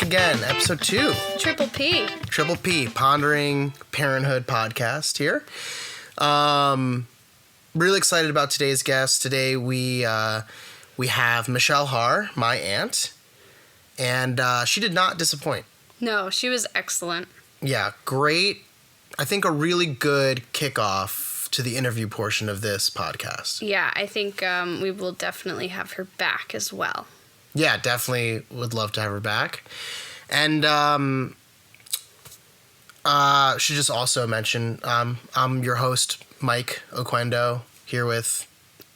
again, episode 2. Triple P. Triple P, Pondering, Parenthood podcast here. Really excited about today's guest. Today we have Michelle Haar, my aunt, and she did not disappoint. No, she was excellent. Yeah, great. I think a really good kickoff to the interview portion of this podcast. Yeah, I think we will definitely have her back as well. Yeah, definitely would love to have her back. And should just also mention, I'm your host, Mike Oquendo, here with...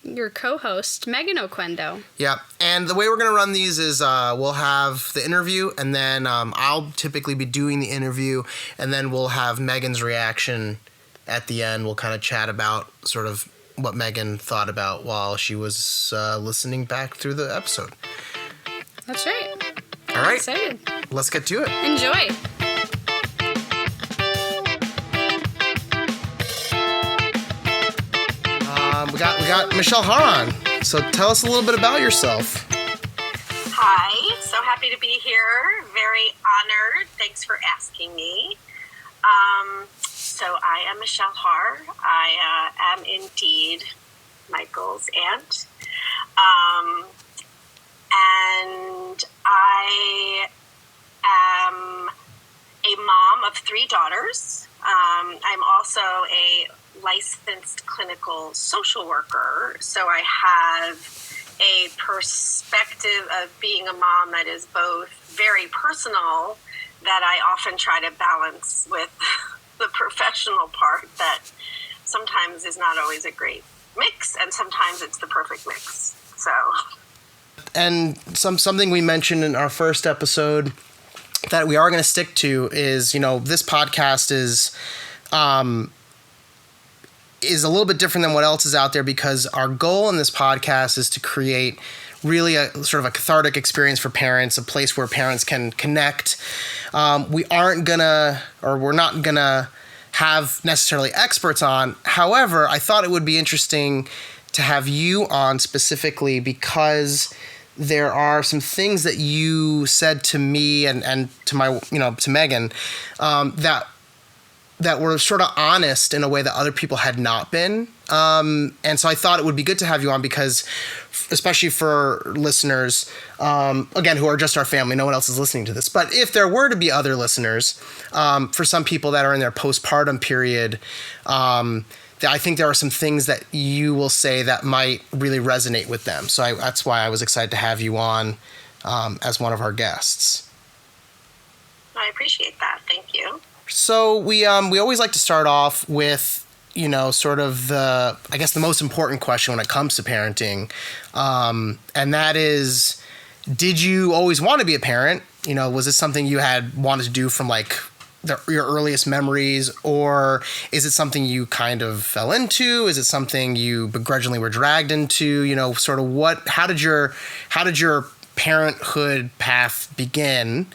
your co-host, Meghann Oquendo. Yeah, and the way we're going to run these is we'll have the interview, and then I'll typically be doing the interview, and then we'll have Megan's reaction at the end. We'll kind of chat about sort of what Meghann thought about while she was listening back through the episode. That's right. All right. Excited. Let's get to it. Enjoy. We got Michelle Haar on. So tell us a little bit about yourself. Hi, so happy to be here. Very honored. Thanks for asking me. So I am Michelle Haar. I am indeed Michael's aunt. And I am a mom of 3 daughters. I'm also a licensed clinical social worker, so I have a perspective of being a mom that is both very personal, that I often try to balance with the professional part that sometimes is not always a great mix, and sometimes it's the perfect mix. So... And something we mentioned in our first episode that we are going to stick to is, this podcast is a little bit different than what else is out there, because our goal in this podcast is to create really a sort of a cathartic experience for parents, a place where parents can connect. We're not going to have necessarily experts on. However, I thought it would be interesting to have you on specifically because there are some things that you said to me and to my, to Meghann, that were sort of honest in a way that other people had not been. And so I thought it would be good to have you on because, especially for listeners, again, who are just our family, no one else is listening to this. But if there were to be other listeners, for some people that are in their postpartum period, I think there are some things that you will say that might really resonate with them. So that's why I was excited to have you on as one of our guests. I appreciate that. Thank you. So we always like to start off with, sort of the most important question when it comes to parenting. And that is, did you always want to be a parent? Was this something you had wanted to do from your earliest memories, or is it something you kind of fell into? Is it something you begrudgingly were dragged into? Sort of how did your parenthood path begin?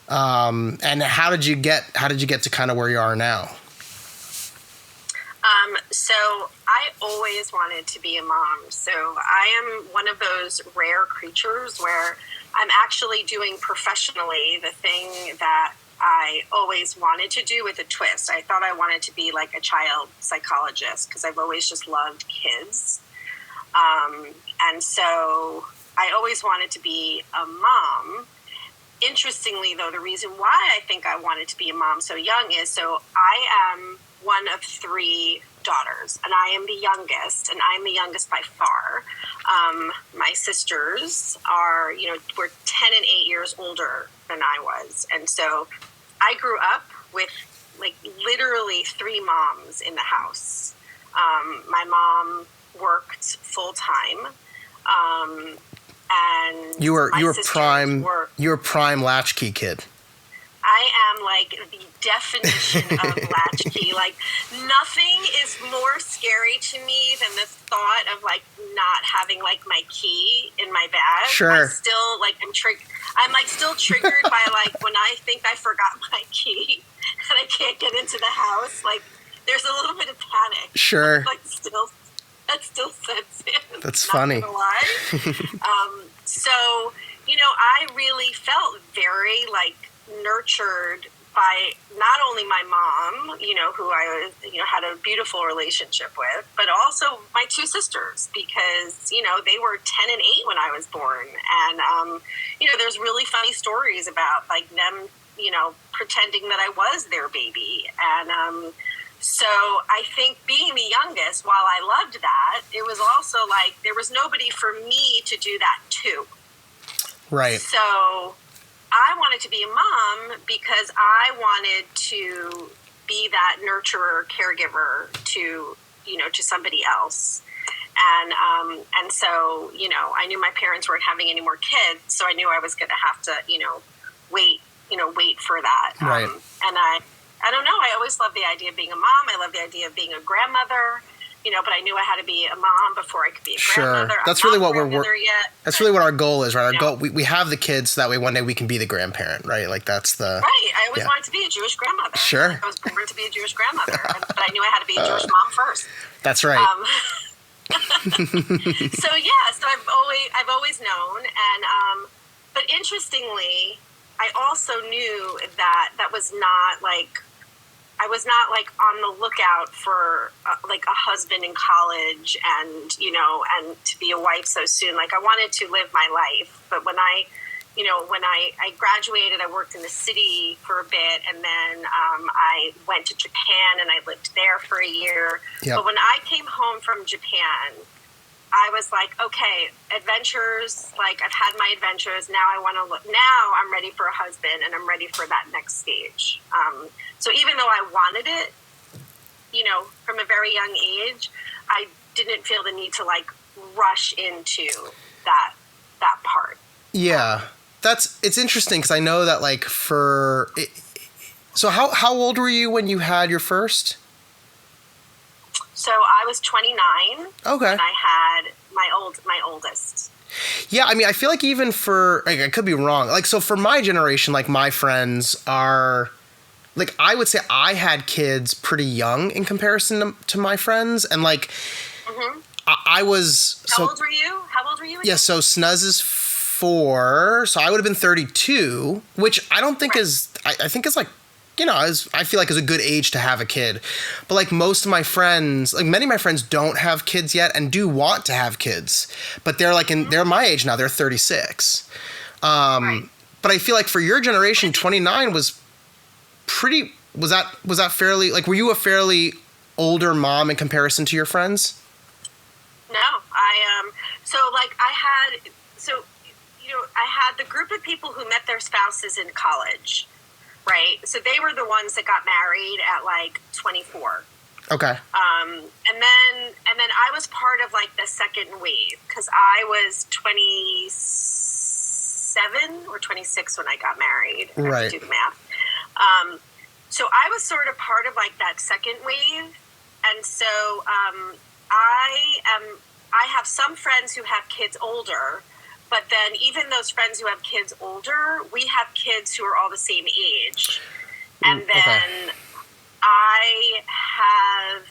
And how did you get to kind of where you are now? So I always wanted to be a mom. So I am one of those rare creatures where I'm actually doing professionally the thing that I always wanted to do with a twist. I thought I wanted to be like a child psychologist because I've always just loved kids. And so I always wanted to be a mom. Interestingly, though, the reason why I think I wanted to be a mom so young is I am one of 3 daughters, and I am the youngest, and I'm the youngest by far. My sisters are, were 10 and 8 years older than I was. And so I grew up with literally 3 moms in the house. My mom worked full time. And you were prime latchkey kid. I am the definition of latchkey. Nothing is more scary to me than the thought of not having my key in my bag. Sure. I'm still I'm still triggered by when I think I forgot my key and I can't get into the house. There's a little bit of panic. Sure. That still sets in. That's funny. Not gonna lie. So I really felt very nurtured by not only my mom, who I was, had a beautiful relationship with, but also my two sisters, because, they were 10 and 8 when I was born. And, there's really funny stories about them, pretending that I was their baby. And, so I think being the youngest, while I loved that, it was also there was nobody for me to do that too. Right. So I wanted to be a mom because I wanted to be that nurturer, caregiver to, to somebody else. And so, I knew my parents weren't having any more kids, so I knew I was going to have to, wait for that. Right. And I don't know. I always loved the idea of being a mom. I love the idea of being a grandmother, but I knew I had to be a mom before I could be a grandmother. That's really what that's really what our goal is, right? Our goal, we have the kids so that way one day we can be the grandparent, right? That's the... Right. I always wanted to be a Jewish grandmother. Sure. I was born to be a Jewish grandmother, but I knew I had to be a Jewish mom first. That's right. So I've always known, and but interestingly, I also knew that was not I was not on the lookout for a husband in college and and to be a wife so soon. I wanted to live my life, but when I graduated, I worked in the city for a bit, and then I went to Japan and I lived there for a year. Yep. But when I came home from Japan, I was okay, adventures, I've had my adventures. Now now I'm ready for a husband, and I'm ready for that next stage. So even though I wanted it, from a very young age, I didn't feel the need to rush into that part. Yeah. It's interesting because I know that so how old were you when you had your first? So I was 29. Okay. And I had my oldest. Yeah, I mean, I feel even for, I could be wrong. So for my generation, my friends are, I would say I had kids pretty young in comparison to my friends. And Mm-hmm. I was... How old were you? Again? Yeah, so Snuz is 4, so I would have been 32, which I don't think is, I think is I feel is a good age to have a kid. But most of my friends, many of my friends don't have kids yet and do want to have kids. But they're they're my age now, they're 36. Right. But I feel for your generation, 29 was pretty, was that fairly, were you a fairly older mom in comparison to your friends? No, I had the group of people who met their spouses in college. Right. So they were the ones that got married at 24. Okay. And then I was part of the second wave because I was 27 or 26 when I got married. I have to do the math. So I was sort of part of that second wave. And so I have some friends who have kids older. But then even those friends who have kids older, we have kids who are all the same age. And then I have,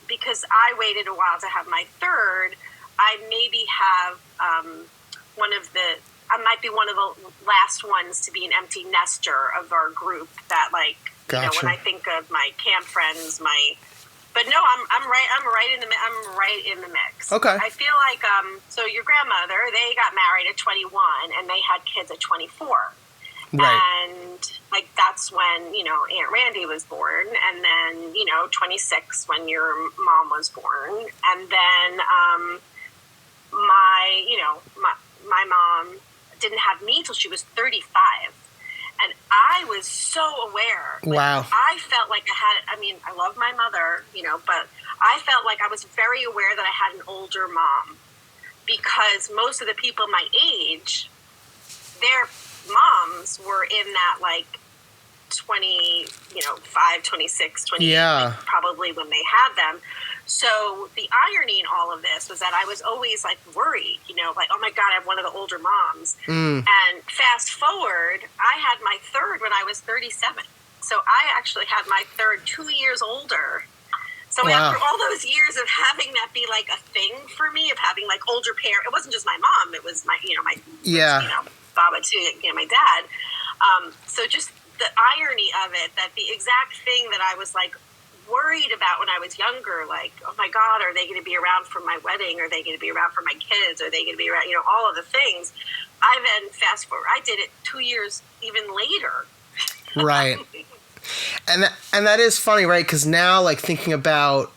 because I waited a while to have my third, I maybe have I might be one of the last ones to be an empty nester of our group that Gotcha. When I think of my camp friends, but no, I'm right in the mix. Okay. I feel so your grandmother, they got married at 21 and they had kids at 24. Right. And that's when, Aunt Randy was born, and then, 26 when your mom was born. And then my mom didn't have me till she was 35. And I was so aware. Wow. I felt I love my mother, but I felt I was very aware that I had an older mom because most of the people my age, their moms were in that 25, 26, 28, Yeah. Probably when they had them. So the irony in all of this was that I was always worried, oh my God, I have one of the older moms. And fast forward, I had my third when I was 37. So I actually had my third 2 years older. So after all those years of having that be like a thing for me, of having like older parents, it wasn't just my mom, it was my, Baba too, my dad. So just the irony of it, that the exact thing that I was like worried about when I was younger, like, oh my God, are they going to be around for my wedding? Are they going to be around for my kids? Are they going to be around, all of the things. I then fast forward, I did it 2 years even later. Right. And that is funny, right? Because now, like, thinking about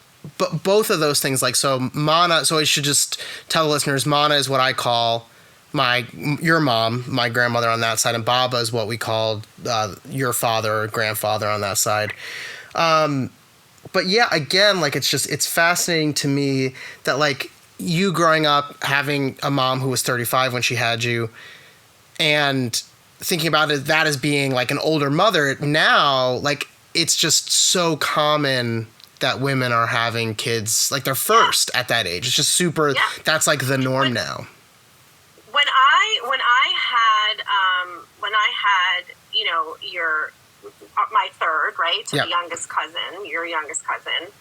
both of those things, like, so Mana, so I should just tell the listeners, Mana is what I call your mom, my grandmother on that side, and Baba is what we called your father or grandfather on that side. But yeah, again, like, it's fascinating to me that, like, you growing up having a mom who was 35 when she had you, and thinking about that as being like an older mother now, like, it's just so common that women are having kids like their first at that age. It's just super. Yeah. That's like the norm now. When I had my third, right? So the youngest cousin, your youngest cousin.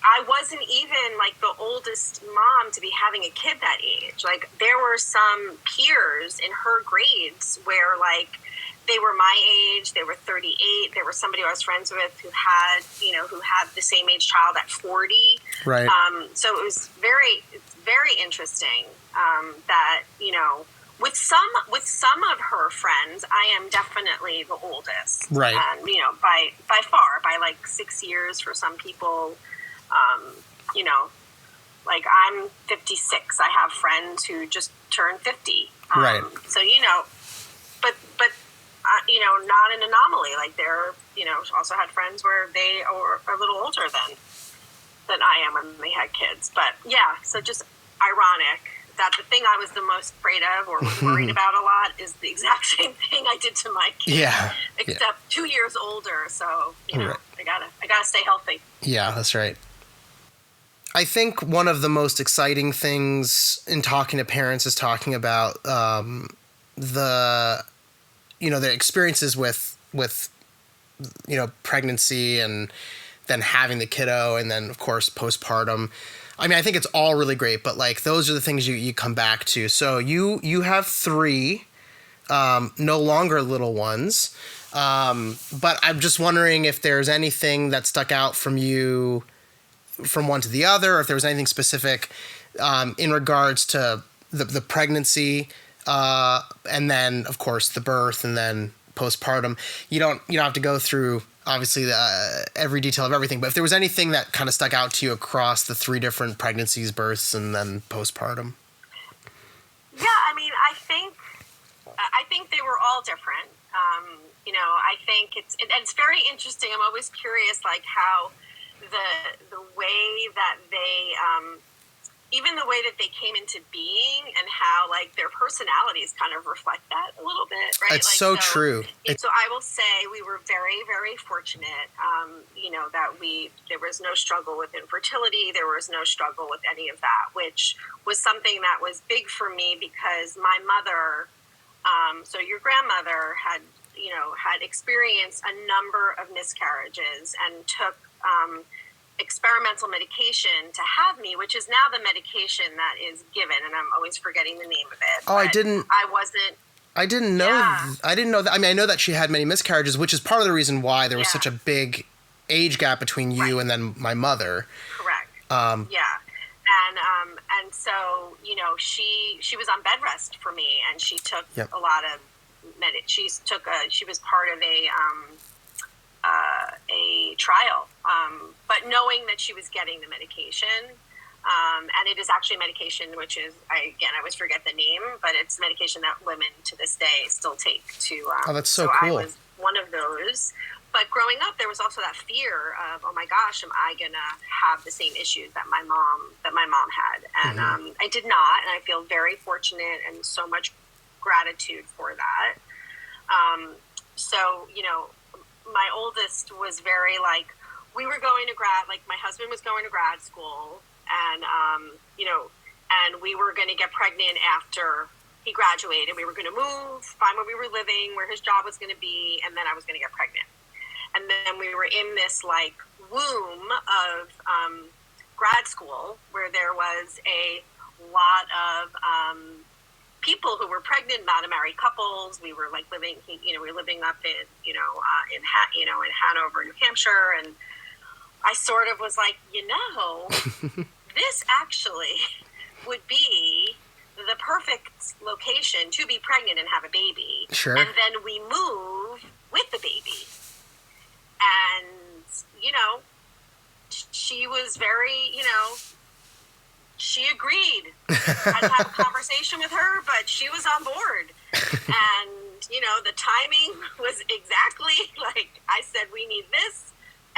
I wasn't even like the oldest mom to be having a kid that age. Like, there were some peers in her grades where, like, they were my age, they were 38. There was somebody I was friends with who had the same age child at 40. Right. So it was very interesting that, with some of her friends, I am definitely the oldest. Right. And, by far, by like 6 years for some people. Like, I'm 56. I have friends who just turned 50. Right. So, but not an anomaly. Like, they're, also had friends where they are a little older than I am when they had kids. But yeah, so just ironic that the thing I was the most afraid of or was worried about a lot is the exact same thing I did to my kids. Yeah. Except 2 years older. So, Right. I gotta stay healthy. Yeah, that's right. I think one of the most exciting things in talking to parents is talking about the experiences with pregnancy and then having the kiddo, and then of course postpartum. I mean, I think it's all really great, but like, those are the things you come back to. So you have 3 no longer little ones, but I'm just wondering if there's anything that stuck out from you from one to the other, or if there was anything specific in regards to the pregnancy, and then of course the birth, and then postpartum. You don't have to go through obviously every detail of everything, but if there was anything that kind of stuck out to you across the 3 different pregnancies, births, and then postpartum. Yeah, I mean, I think they were all different. I think it's very interesting. I'm always curious, like, how the way that they even the way that they came into being, and how, like, their personalities kind of reflect that a little bit, right? It's so true. So I will say we were very, very fortunate, that there was no struggle with infertility. There was no struggle with any of that, which was something that was big for me, because my mother, so your grandmother had experienced a number of miscarriages and took experimental medication to have me, which is now the medication that is given, and I'm always forgetting the name of it. Oh, I didn't know. Yeah. I didn't know that. I mean, I know that she had many miscarriages, which is part of the reason why there was such a big age gap between you and then my mother. Correct. And so, she was on bed rest for me, and she took a lot of she was part of a trial, but knowing that she was getting the medication, and it is actually a medication which is, I always forget the name, but it's medication that women to this day still take to. Oh, that's so cool. I was one of those. But growing up, there was also that fear of, oh my gosh, am I gonna have the same issues that my mom had? And I did not, and I feel very fortunate and so much gratitude for that. So, my oldest was very, like, we were going to my husband was going to grad school, and, and we were going to get pregnant after he graduated. We were going to move, find where we were living, where his job was going to be, and then I was going to get pregnant. And then we were in this, like, womb of grad school, where there was a lot of people who were pregnant, not married couples. We were like living, we were living up in, in Hanover, New Hampshire, and I sort of was like, this actually would be the perfect location to be pregnant and have a baby. Sure. And then we move with the baby. And, she was very, she agreed. I had to have a conversation with her, but she was on board. And, the timing was exactly like I said, we need this.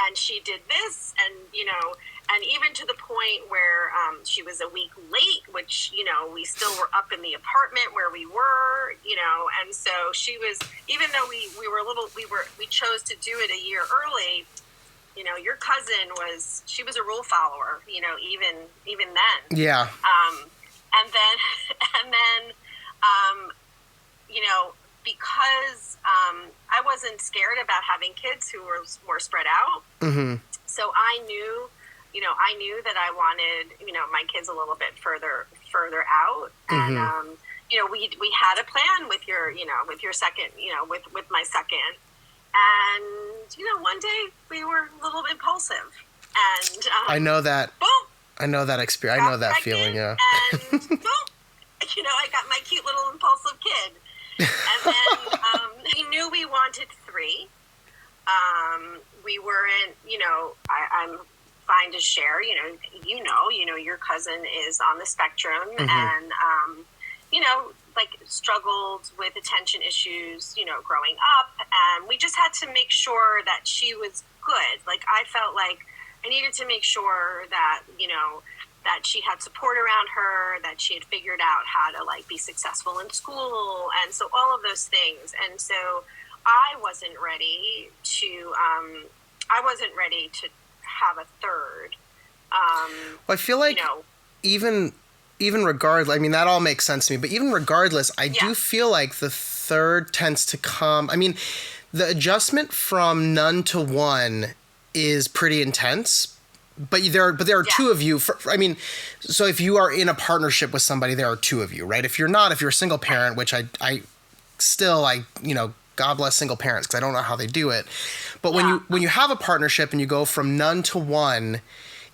And she did this. And, and even to the point where she was a week late, which, we still were up in the apartment where we were, and so she was, even though we chose to do it a year early, your cousin she was a rule follower, even then. Yeah. And then, because I wasn't scared about having kids who were more spread out. Mm-hmm. So I knew that I wanted, my kids a little bit further out. And, Mm-hmm. we had a plan with your second, with my second. And, one day we were a little impulsive. And I know that. Boom. I know that experience. I know that feeling, yeah. And boom, I got my cute little impulsive kid. And then we knew we wanted 3. We weren't, I'm fine to share, your cousin is on the spectrum. Mm-hmm. And, struggled with attention issues, growing up. And we just had to make sure that she was good. Like, I felt like I needed to make sure that, that she had support around her, that she had figured out how to be successful in school. And so all of those things. And so I wasn't ready to have a third. I feel like even regardless, I mean, that all makes sense to me, but even regardless, I do feel like the third tends to come. I mean, the adjustment from none to one is pretty intense, but there are 2 of you. So if you are in a partnership with somebody, there are 2 of you, right? If you're a single parent, which I still, God bless single parents, because I don't know how they do it. But when you have a partnership and you go from none to one,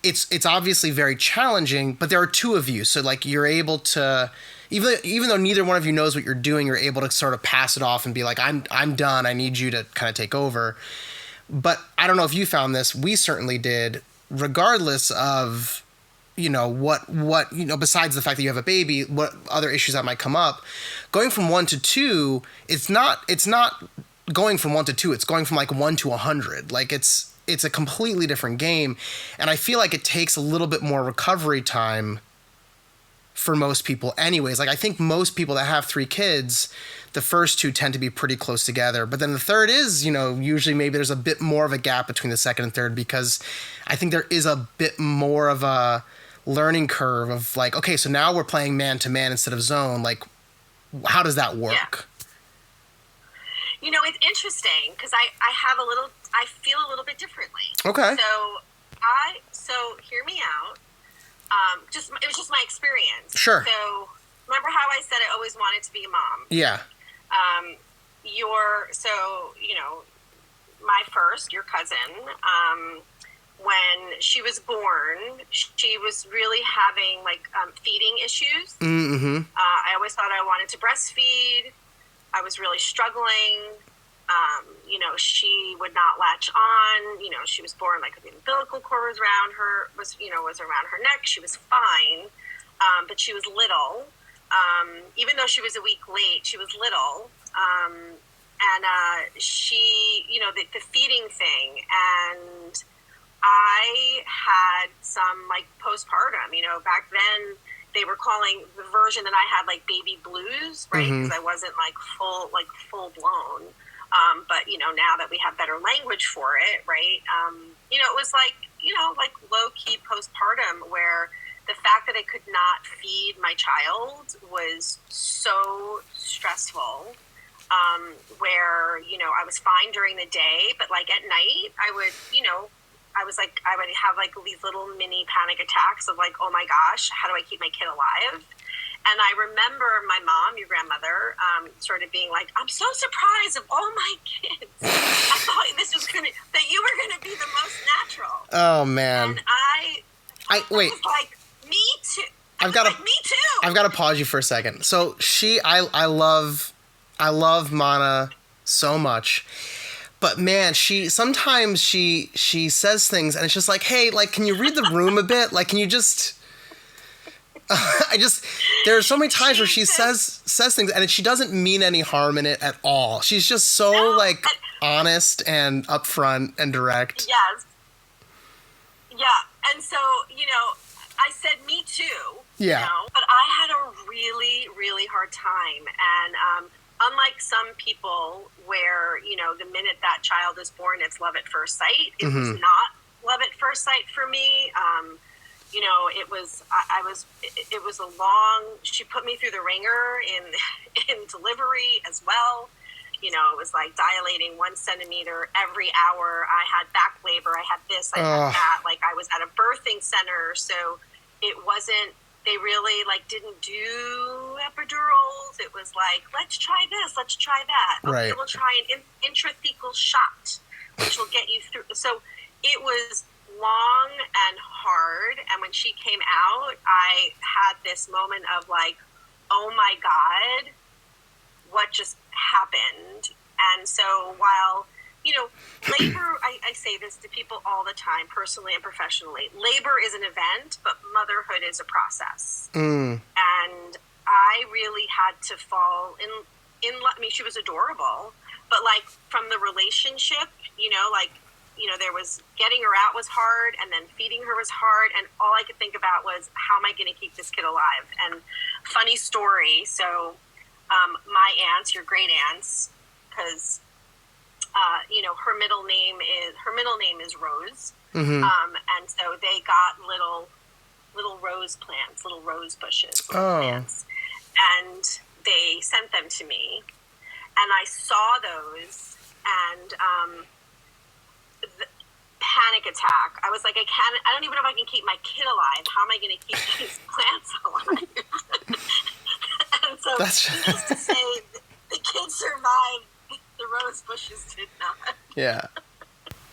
it's obviously very challenging, but there are 2 of you. So you're able to, even though neither one of you knows what you're doing, you're able to sort of pass it off and be like, I'm done. I need you to kind of take over. But I don't know if you found this. We certainly did, regardless of, what, besides the fact that you have a baby, what other issues that might come up. Going from 1 to 2, it's not going from 1 to 2. It's going from 1 to 100. It's a completely different game. And I feel like it takes a little bit more recovery time for most people anyways. I think most people that have 3 kids, the first 2 tend to be pretty close together. But then the third is, usually maybe there's a bit more of a gap between the second and third, because I think there is a bit more of a learning curve of okay, so now we're playing man to man instead of zone. How does that work? Yeah. It's interesting because I feel a little bit differently. Okay. So hear me out. It was just my experience. Sure. So remember how I said I always wanted to be a mom? Yeah. My first, your cousin, when she was born, she was really having feeding issues. Mm-hmm. I always thought I wanted to breastfeed. I was really struggling. She would not latch on. She was born the umbilical cord was around her neck. She was fine, but she was little. Even though she was a week late, she was little. And she, the feeding thing. And I had some postpartum, back then they were calling the version that I had baby blues, right? Because I wasn't full blown. But now that we have better language for it, right? It was low key postpartum, where the fact that I could not feed my child was so stressful. Where I was fine during the day, but at night I would I was like, I would have like these little mini panic attacks of like, oh my gosh, how do I keep my kid alive? And I remember my mom, your grandmother, sort of being like, I'm so surprised of all my kids. I thought that you were going to be the most natural. Oh, man. And I wait. was like, me too. Me too. I've got to pause you for a second. So I love Mana so much. But man, sometimes she says things and it's just like, hey, like, can you read the room a bit? Like, can you just, there are so many times where she says things and she doesn't mean any harm in it at all. She's just so honest and upfront and direct. Yes. Yeah. And so, I said, me too. Yeah. But I had a really, really hard time. And, unlike some people where, the minute that child is born, it's love at first sight. It was not love at first sight for me. It was a long, she put me through the ringer in delivery as well. It was like dilating 1 centimeter every hour. I had back labor. I had this, I had that. Like I was at a birthing center. So it wasn't, they really didn't do epidurals. It was like, let's try this, let's try that. Okay, we'll try an intrathecal shot, which will get you through. So it was long and hard. And when she came out, I had this moment of like, oh my God, what just happened? And so while, labor, I say this to people all the time, personally and professionally. Labor is an event, but motherhood is a process. And I really had to fall in. I mean, she was adorable, but from the relationship, there was getting her out was hard, and then feeding her was hard, and all I could think about was, how am I going to keep this kid alive? And funny story. So, my aunts, your great aunts, because her middle name is Rose, and so they got little rose plants, little rose bushes, plants, and they sent them to me, and I saw those, and the panic attack. I was like, I don't even know if I can keep my kid alive. How am I going to keep these plants alive? And so, needless to say, the kids survived. The rose bushes did not. Yeah.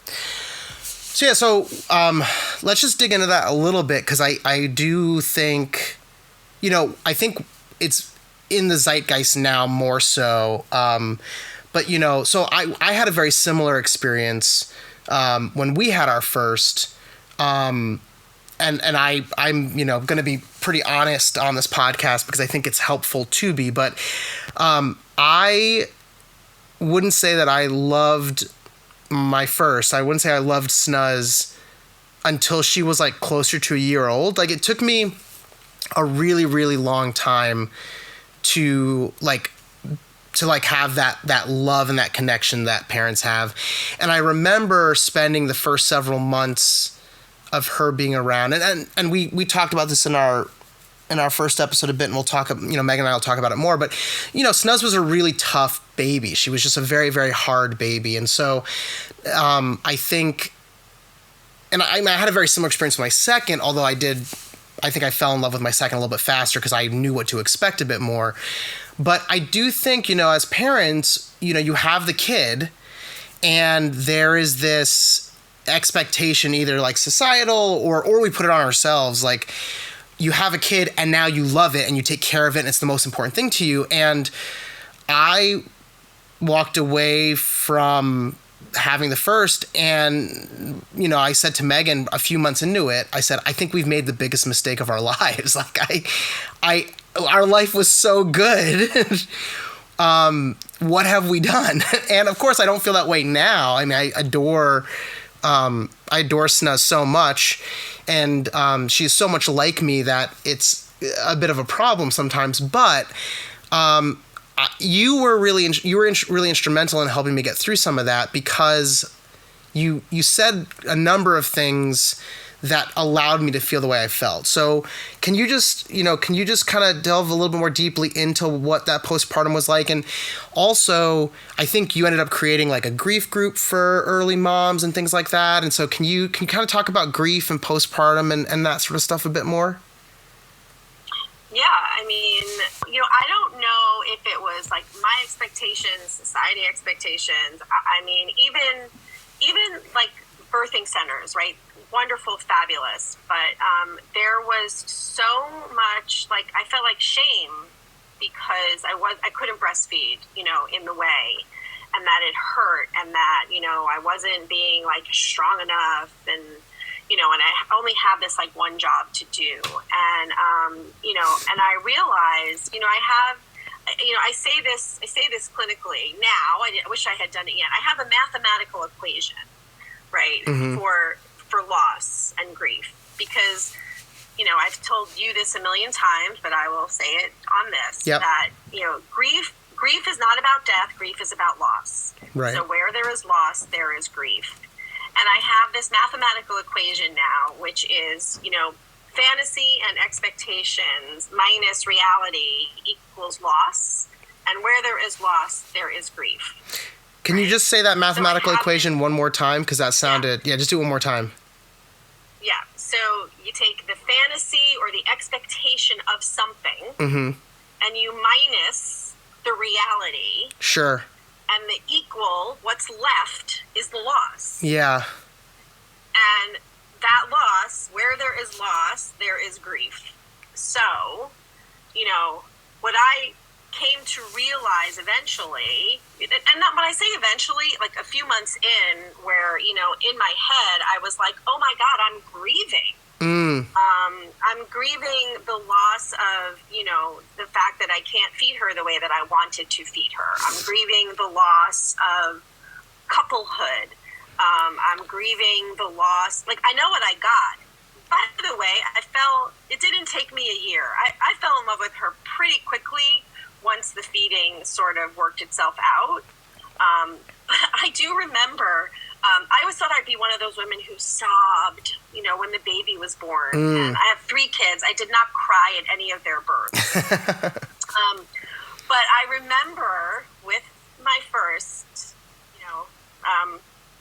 So let's just dig into that a little bit, because I do think, I think it's in the zeitgeist now more so. But, so I had a very similar experience when we had our first. And I'm going to be pretty honest on this podcast because I think it's helpful to be. But I wouldn't say that I loved my first. I wouldn't say I loved Snuz until she was closer to a year old. It took me a really, really long time to have that love and that connection that parents have. And I remember spending the first several months of her being around, and we talked about this in our first episode a bit, and we'll talk, Meghann and I will talk about it more, but, Snuz was a really tough baby. She was just a very, very hard baby. And so, I think, and I had a very similar experience with my second, although I think I fell in love with my second a little bit faster because I knew what to expect a bit more. But I do think, as parents, you have the kid, and there is this expectation, either societal or we put it on ourselves, you have a kid and now you love it and you take care of it and it's the most important thing to you. And I walked away from having the first, and I said to Meghann a few months into it, I said, I think we've made the biggest mistake of our lives. Our life was so good. What have we done? And of course I don't feel that way now. I mean, I adore Snuz so much, and she's so much like me that it's a bit of a problem sometimes. But you were really instrumental in helping me get through some of that, because you said a number of things that allowed me to feel the way I felt. So can you just kind of delve a little bit more deeply into what that postpartum was like? And also, I think you ended up creating like a grief group for early moms and things like that. And so can you kind of talk about grief and postpartum and that sort of stuff a bit more? Yeah, I mean, I don't know if it was like my expectations, society expectations. I mean, even like birthing centers, right? Wonderful, fabulous. But there was so much, like, I felt like shame because I couldn't breastfeed, in the way, and that it hurt, and that, I wasn't being like strong enough, and and I only have this like one job to do. And, and I realized, I say this clinically now. I wish I had done it yet. I have a mathematical equation, right, for loss and grief, because, I've told you this a million times, but I will say it on this, yep. that, grief is not about death. Grief is about loss. Right. So where there is loss, there is grief. And I have this mathematical equation now, which is, fantasy and expectations minus reality equals loss. And where there is loss, there is grief. Can you just say that mathematical equation one more time? Because that sounded... Yeah, just do it one more time. Yeah. So you take the fantasy or the expectation of something, and you minus the reality. Sure. And the equal, what's left, is the loss. Yeah. And that loss, where there is loss, there is grief. So, what I came to realize eventually, and not when I say eventually, like a few months in, where, in my head, I was like, oh my God, I'm grieving. I'm grieving the loss of, the fact that I can't feed her the way that I wanted to feed her. I'm grieving the loss of couplehood. I'm grieving the loss. Like, I know what I got. By the way, it didn't take me a year. I fell in love with her pretty quickly once the feeding sort of worked itself out. But I do remember, I always thought I'd be one of those women who sobbed, when the baby was born. And I have 3 kids. I did not cry at any of their births. But I remember with my first,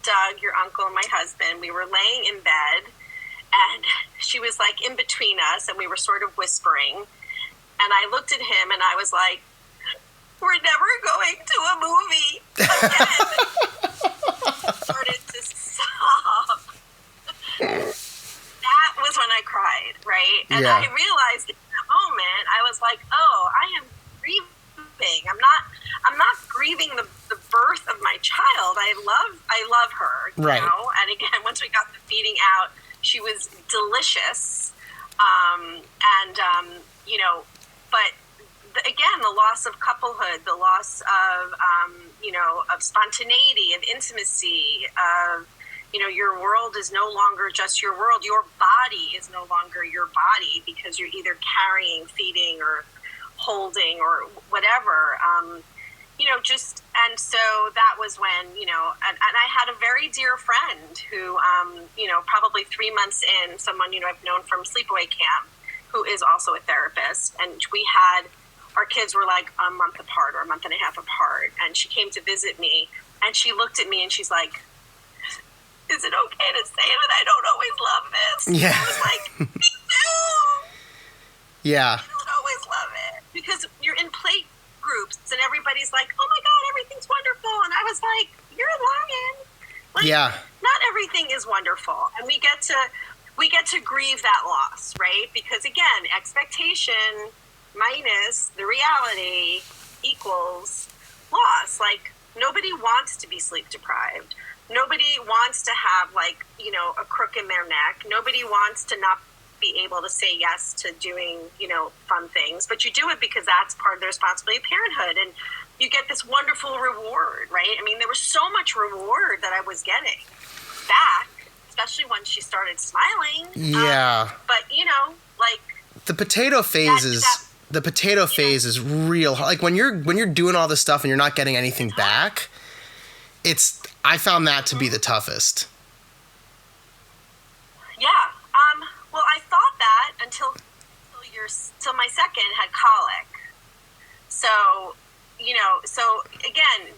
Doug, your uncle, and my husband, we were laying in bed, and she was like in between us, and we were sort of whispering. And I looked at him, and I was like, we're never going to a movie again. Started to sob. That was when I cried, right? And I realized in that moment, I was like, oh, I am grieving. I'm not grieving the birth of my child. I love her, right. And again, once we got the feeding out, she was delicious. But again, the loss of couplehood, the loss of, of spontaneity, of intimacy, of, your world is no longer just your world. Your body is no longer your body because you're either carrying, feeding, or holding, or whatever. And so that was when, and I had a very dear friend who, probably 3 months in, someone, I've known from sleepaway camp, who is also a therapist. And our kids were like a month apart or a month and a half apart. And she came to visit me, and she looked at me and she's like, is it okay to say that I don't always love this? Yeah. I was like, me too. Yeah. I don't always love it. Because you're in play groups and everybody's like, oh my God, everything's wonderful. And I was like, you're lying. Like, yeah. Not everything is wonderful. And we get to grieve that loss, right? Because again, expectation minus the reality equals loss. Like, nobody wants to be sleep deprived. Nobody wants to have a crook in their neck. Nobody wants to not be able to say yes to doing, fun things, but you do it because that's part of the responsibility of parenthood. And you get this wonderful reward, right? I mean, there was so much reward that I was getting back, especially when she started smiling. Yeah. But, the potato phase is real. Like when you're doing all this stuff and you're not getting anything back, I found that to be the toughest. Yeah. until my second had colic. So, so again,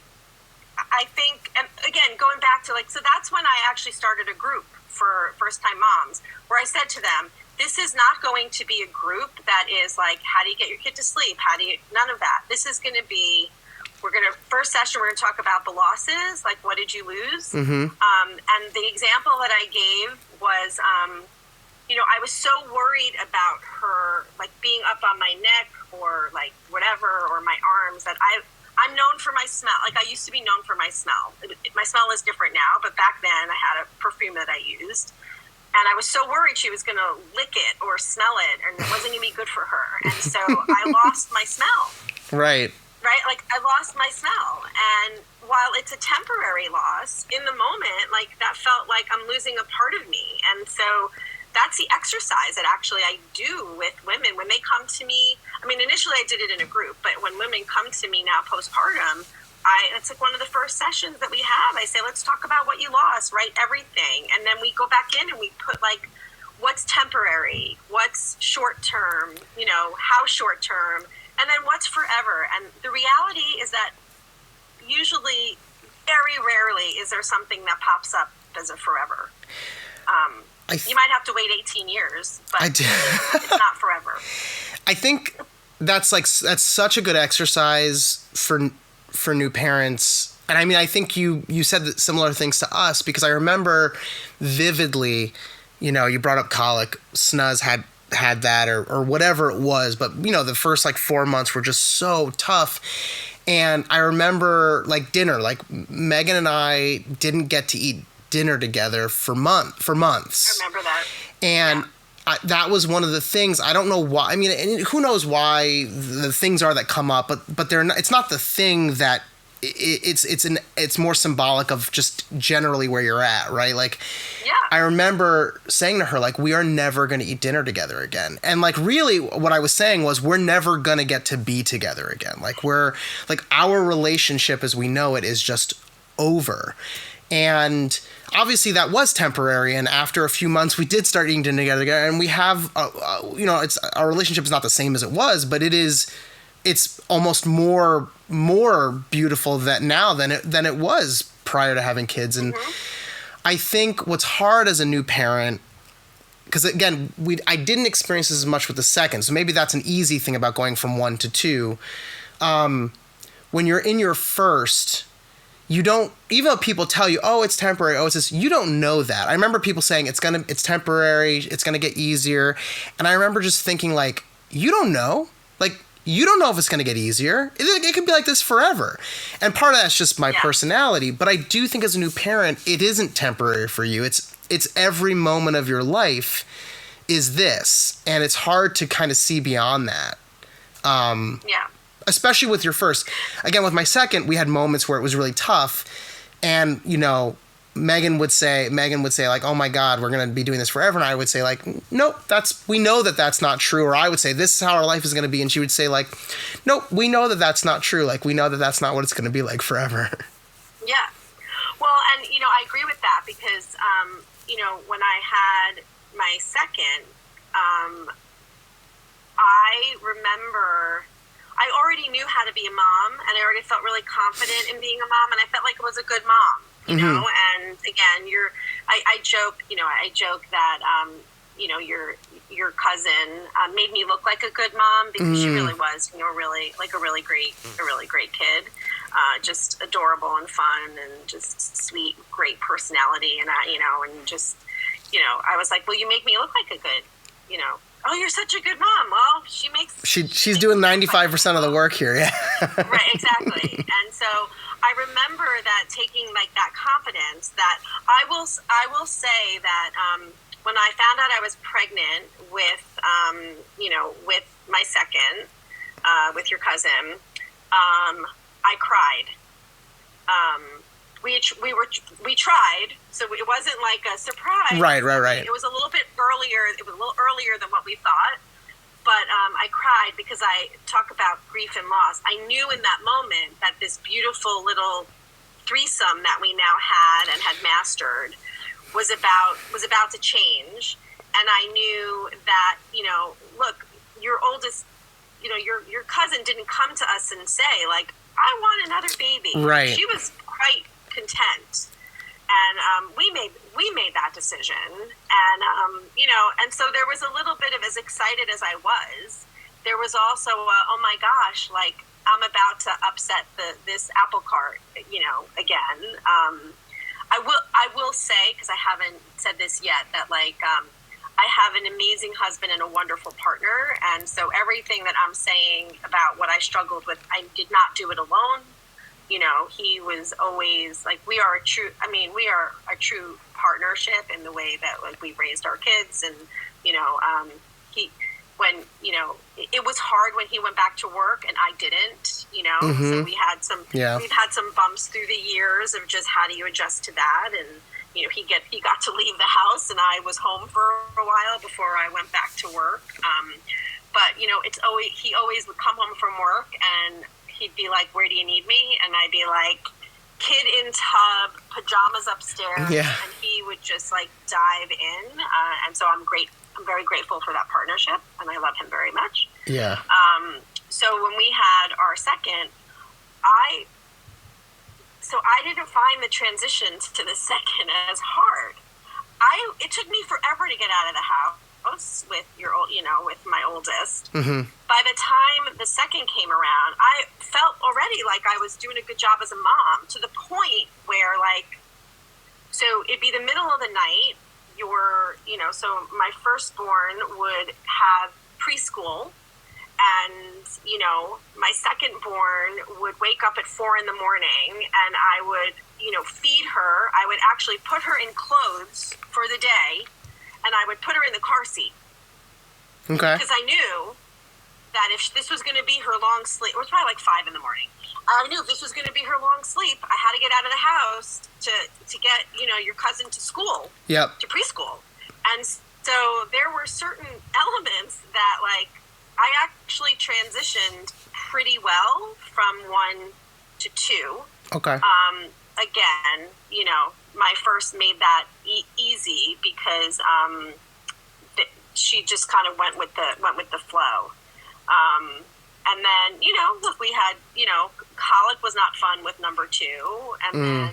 I think, and again, going back to so that's when I actually started a group for first-time moms, where I said to them, this is not going to be a group that is like, how do you get your kid to sleep? None of that. This is going to be, first session, we're going to talk about the losses, like what did you lose? Mm-hmm. And the example that I gave was, I was so worried about her, like being up on my neck or like whatever, or my arms, that I'm known for my smell. Like I used to be known for my smell. My smell is different now, but back then I had a perfume that I used. And I was so worried she was going to lick it or smell it, and it wasn't going to be good for her. And so I lost my smell. Right. Like I lost my smell. And while it's a temporary loss, in the moment, like that felt like I'm losing a part of me. And so that's the exercise that actually I do with women when they come to me. I mean, initially I did it in a group, but when women come to me now postpartum, it's like one of the first sessions that we have. I say, let's talk about what you lost, write everything. And then we go back in and we put like, what's temporary, what's short term, how short term, and then what's forever. And the reality is that usually, very rarely is there something that pops up as a forever. You might have to wait 18 years, but it's not forever. I think that's such a good exercise for new parents. And I mean, I think you said similar things to us, because I remember vividly, you brought up colic, Snuz had that or whatever it was, but the first 4 months were just so tough. And I remember dinner, Meghann and I didn't get to eat dinner together for months. I remember that. And that was one of the things. I don't know why. I mean, and who knows why the things are that come up, but they're not. It's not the thing that. It's more symbolic of just generally where you're at, right? Yeah. I remember saying to her, we are never going to eat dinner together again. And really what I was saying was, we're never going to get to be together again. Our relationship as we know it is just over. And obviously that was temporary. And after a few months, we did start eating dinner together, and we have, our relationship is not the same as it was, but it's almost more beautiful now than it was prior to having kids. And I think what's hard as a new parent, because again, I didn't experience this as much with the second, so maybe that's an easy thing about going from 1 to 2. When you're in your first, you don't, even though people tell you, oh, it's temporary, oh, it's this, you don't know that. I remember people saying it's temporary, it's gonna get easier, and I remember just thinking you don't know. You don't know if it's going to get easier. It could be like this forever. And part of that's just my personality. But I do think as a new parent, it isn't temporary for you. It's every moment of your life is this. And it's hard to kind of see beyond that. Especially with your first. Again, with my second, we had moments where it was really tough. And, Meghann would say oh my God, we're going to be doing this forever. And I would say nope, we know that that's not true. Or I would say, this is how our life is going to be. And she would say nope, we know that that's not true. We know that that's not what it's going to be like forever. Yeah. Well, and, I agree with that because, when I had my second, I remember I already knew how to be a mom, and I already felt really confident in being a mom, and I felt like I was a good mom. And again, I joke that, your cousin made me look like a good mom because she really was, really a really great kid, just adorable and fun and just sweet, great personality. And I was like, well, you make me look like a good, oh, you're such a good mom. Well, she's doing 95% of the work here. Yeah. Right. Exactly. And so I remember that taking that confidence that I will say that, when I found out I was pregnant with my second, with your cousin, I cried. We tried, so it wasn't like a surprise. Right. It was a little bit earlier. It was a little earlier than what we thought. But I cried because I talk about grief and loss. I knew in that moment that this beautiful little threesome that we now had and had mastered was about to change. and I knew that, look, your oldest, your cousin didn't come to us and say, like, I want another baby. Right. She was quite content. And we made that decision. And, and so there was a little bit of, as excited as I was, there was also, oh my gosh, like, I'm about to upset this apple cart, again. I will say, because I haven't said this yet, that like I have an amazing husband and a wonderful partner, and so everything that I'm saying about what I struggled with, I did not do it alone. He was always like, we are a true partnership in the way that like we raised our kids, and it was hard when he went back to work and I didn't, Mm-hmm. so we've had some bumps through the years of just how do you adjust to that. And, he got to leave the house and I was home for a while before I went back to work. But, he always would come home from work and he'd be like, where do you need me? And I'd be like, kid in tub, pajamas upstairs. Yeah. And he would just like dive in. And so I'm very grateful for that partnership, and I love him very much. Yeah. So when we had our second, I didn't find the transition to the second as hard. It took me forever to get out of the house with with my oldest. Mm-hmm. By the time the second came around, I felt already like I was doing a good job as a mom, to the point where so it'd be the middle of the night. So my firstborn would have preschool, and, my secondborn would wake up at 4 a.m, and I would, feed her. I would actually put her in clothes for the day, and I would put her in the car seat. Okay. Because I knew that if this was going to be her long sleep, it was probably like 5 a.m. I knew if this was going to be her long sleep, I had to get out of the house to get, your cousin to school. Yep. To preschool. And so there were certain elements that, like, I actually transitioned pretty well from 1 to 2. Okay. Again, my first made that easy because she just kind of went with the flow. And then, look, we had, colic was not fun with number 2. And then,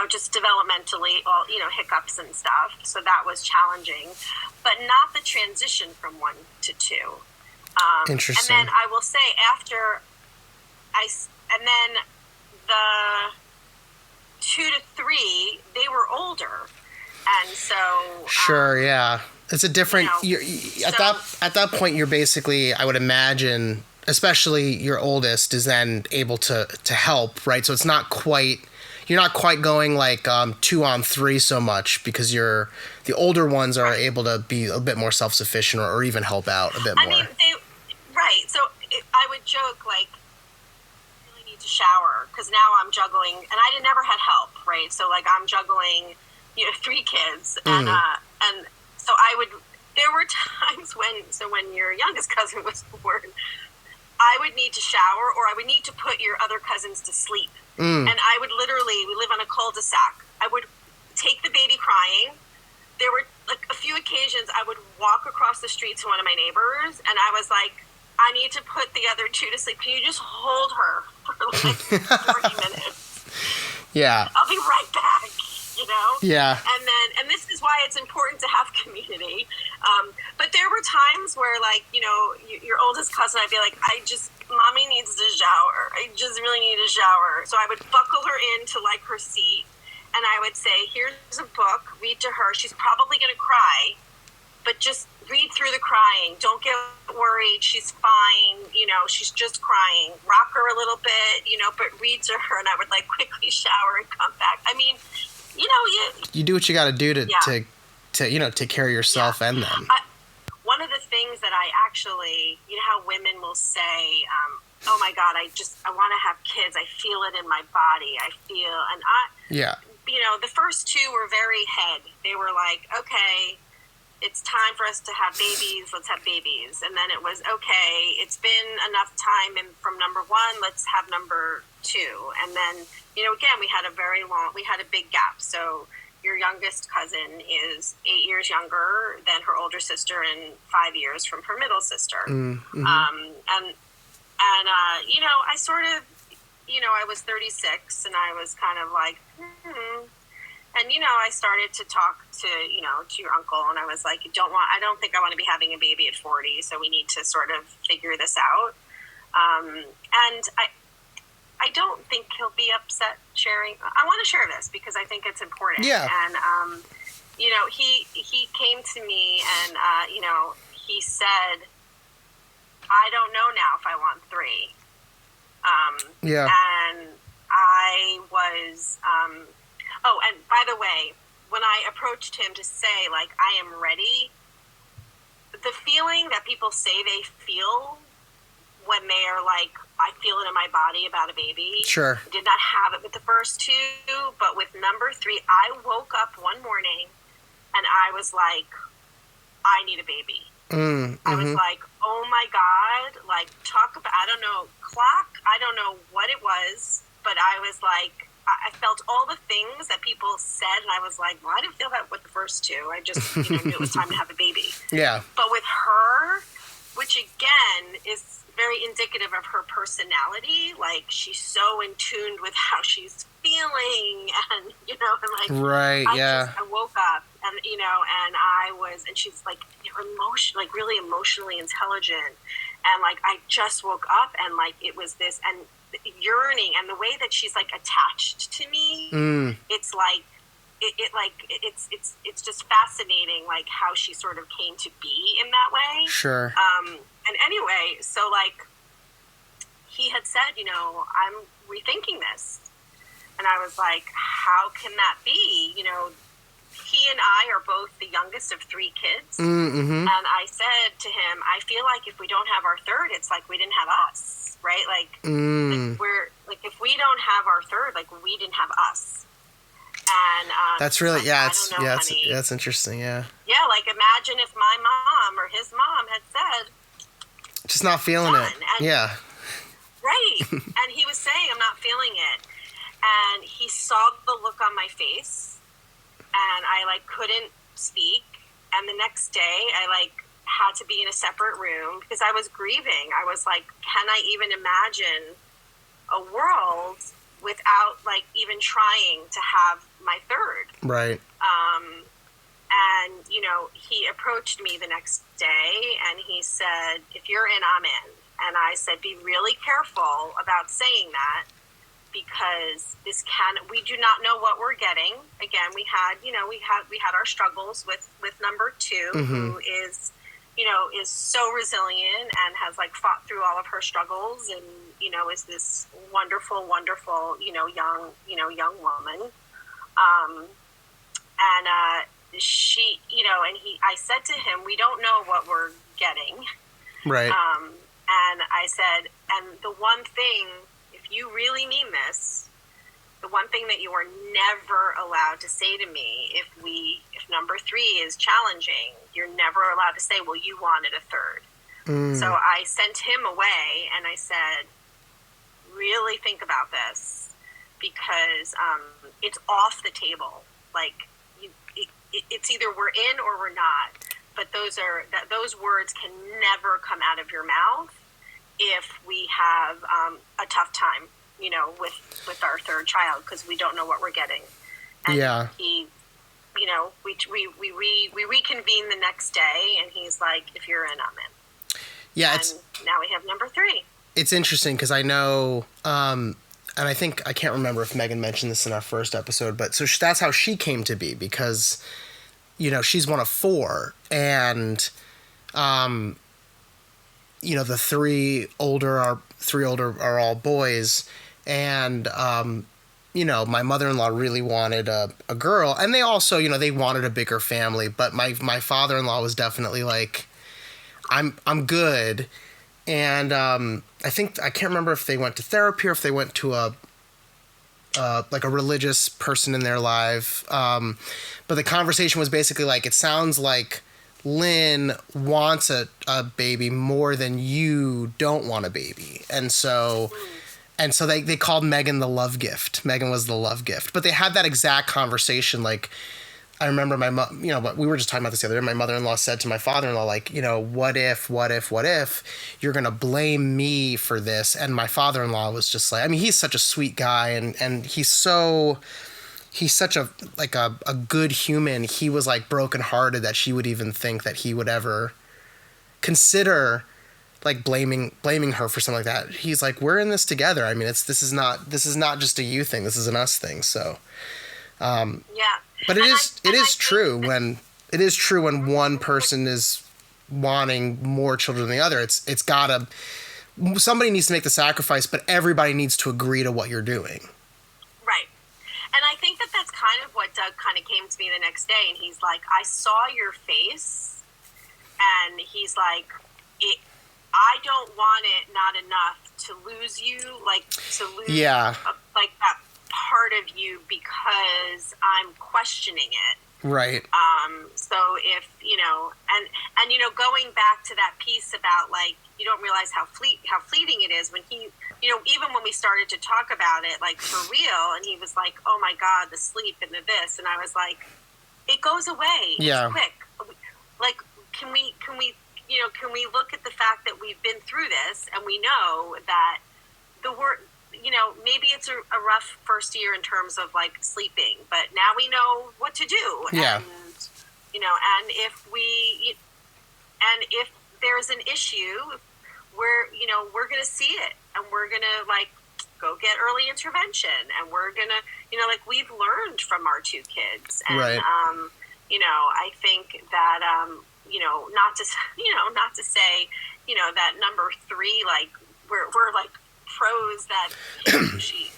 just developmentally, hiccups and stuff. So that was challenging, but not the transition from 1 to 2. Interesting. And then I will say and then the 2 to 3, they were older. And so, sure. Yeah. It's a different, at that point, you're basically, I would imagine, especially your oldest is then able to help, right? So it's not quite, you're not quite going like 2 on 3 so much, because the older ones are able to be a bit more self-sufficient or even help out a bit more. I mean, right. So I would joke like, I really need to shower because now I'm juggling, and I never had help, right? So like I'm juggling, 3 kids, and so there were times when your youngest cousin was born, I would need to shower, or I would need to put your other cousins to sleep. And I would literally, we live on a cul-de-sac, I would take the baby crying. There were like a few occasions I would walk across the street to one of my neighbors, and I was like, I need to put the other 2 to sleep. Can you just hold her for like 40 minutes? Yeah. I'll be right back. Yeah. And this is why it's important to have community. But there were times where, like, your oldest cousin, I'd be like, mommy needs to shower. I just really need a shower. So I would buckle her into like her seat, and I would say, here's a book, read to her. She's probably going to cry, but just read through the crying. Don't get worried. She's fine. She's just crying. Rock her a little bit, but read to her. And I would like quickly shower and come back. I mean, you do what you got to do to take care of yourself and them. One of the things that I actually, how women will say, oh my God, I want to have kids. I feel it in my body. Yeah. The first 2 were very head. They were like, okay, it's time for us to have babies. Let's have babies. And then it was, okay, it's been enough time from number 1. Let's have number 2. And then, again, we had a big gap. So, your youngest cousin is 8 years younger than her older sister and 5 years from her middle sister. Mm-hmm. I sort of, I was 36 and I was kind of like, And, I started to talk to your uncle, and I was like, I don't think I want to be having a baby at 40, so we need to sort of figure this out. And I don't think he'll be upset sharing. I want to share this because I think it's important. Yeah. And, he came to me and, he said, I don't know now if I want 3. Yeah. And I was, and by the way, when I approached him to say, like, I am ready, the feeling that people say they feel when they are like, I feel it in my body about a baby. Sure. I did not have it with the first 2, but with number 3, I woke up one morning and I was like, I need a baby. Mm-hmm. I was like, oh my God, like, talk about, I don't know, clock, I don't know what it was, but I was like, I felt all the things that people said, and I was like, well, I didn't feel that with the first 2. I just knew it was time to have a baby. Yeah. But with her, which again is very indicative of her personality, like, she's so in tune with how she's feeling, and, right, I woke up, and, and she's like, like, really emotionally intelligent, and, like, I just woke up, and, like, it was this, and yearning, and the way that she's, like, attached to me, it's like it's just fascinating, like, how she sort of came to be in that way. Sure. And anyway, so, like, he had said, I'm rethinking this, and I was like, how can that be? He and I are both the youngest of 3 kids, mm-hmm. and I said to him, I feel like if we don't have our third, it's like we didn't have us, right? Like, like we're like, if we don't have our third, like, we didn't have us. And that's really, honey. that's interesting, yeah. Yeah, like, imagine if my mom or his mom had said, just not feeling it. Yeah. Right. And he was saying, I'm not feeling it. And he saw the look on my face, and I, like, couldn't speak. And the next day, I, like, had to be in a separate room because I was grieving. I was like, can I even imagine a world without, like, even trying to have my third? Right. And, he approached me the next day, and he said, if you're in, I'm in. And I said, be really careful about saying that, because we do not know what we're getting. Again, we had our struggles with number 2, mm-hmm. who is so resilient and has, like, fought through all of her struggles, and, is this wonderful, wonderful, young woman. She, I said to him, we don't know what we're getting. Right. And I said, and the one thing, if you really mean this, the one thing that you are never allowed to say to me, if number 3 is challenging, you're never allowed to say, well, you wanted a third. So I sent him away, and I said, really think about this, because it's off the table. Like, it's either we're in or we're not. But those words can never come out of your mouth if we have a tough time, with our third child, because we don't know what we're getting. And yeah. He, we reconvene the next day, and he's like, if you're in, I'm in. Yeah. And now we have number 3. It's interesting because I know, and I think, I can't remember if Meghann mentioned this in our first episode, but so that's how she came to be, because, she's one of 4, and, the 3 older are all boys, and, my mother-in-law really wanted a girl, and they also, they wanted a bigger family, but my father-in-law was definitely like, I'm good. And I can't remember if they went to therapy or if they went to a religious person in their life. But the conversation was basically like, it sounds like Lynn wants a baby more than you don't want a baby. And so, And so they called Meghann the love gift. Meghann was the love gift. But they had that exact conversation. Like, I remember but we were just talking about this the other day. My mother-in-law said to my father-in-law, like, what if you're going to blame me for this? And my father-in-law was just like, I mean, he's such a sweet guy, and he's such a good human. He was like brokenhearted that she would even think that he would ever consider like blaming her for something like that. He's like, we're in this together. I mean, this is not just a you thing. This is an us thing. So, Yeah. but it is true when one person is wanting more children than the other. Somebody needs to make the sacrifice, but everybody needs to agree to what you're doing. Right. And I think that's kind of what Doug kind of came to me the next day, and he's like, I saw your face, and he's like, I don't want it not enough to lose you, like to lose like that part of you because I'm questioning it. Right. So if, and going back to that piece about like, you don't realize how fleeting it is when he, even when we started to talk about it, like for real, and he was like, oh my God, the sleep and the this. And I was like, it goes away. Yeah. It's quick. Like, can we look at the fact that we've been through this and we know that the word, maybe it's a rough first year in terms of like sleeping, but now we know what to do. Yeah. And, and if there's an issue, we're going to see it, and we're going to like go get early intervention, and we're going to, like we've learned from our two kids. And, right. I think that, not to say, that number 3, like we're like pros that she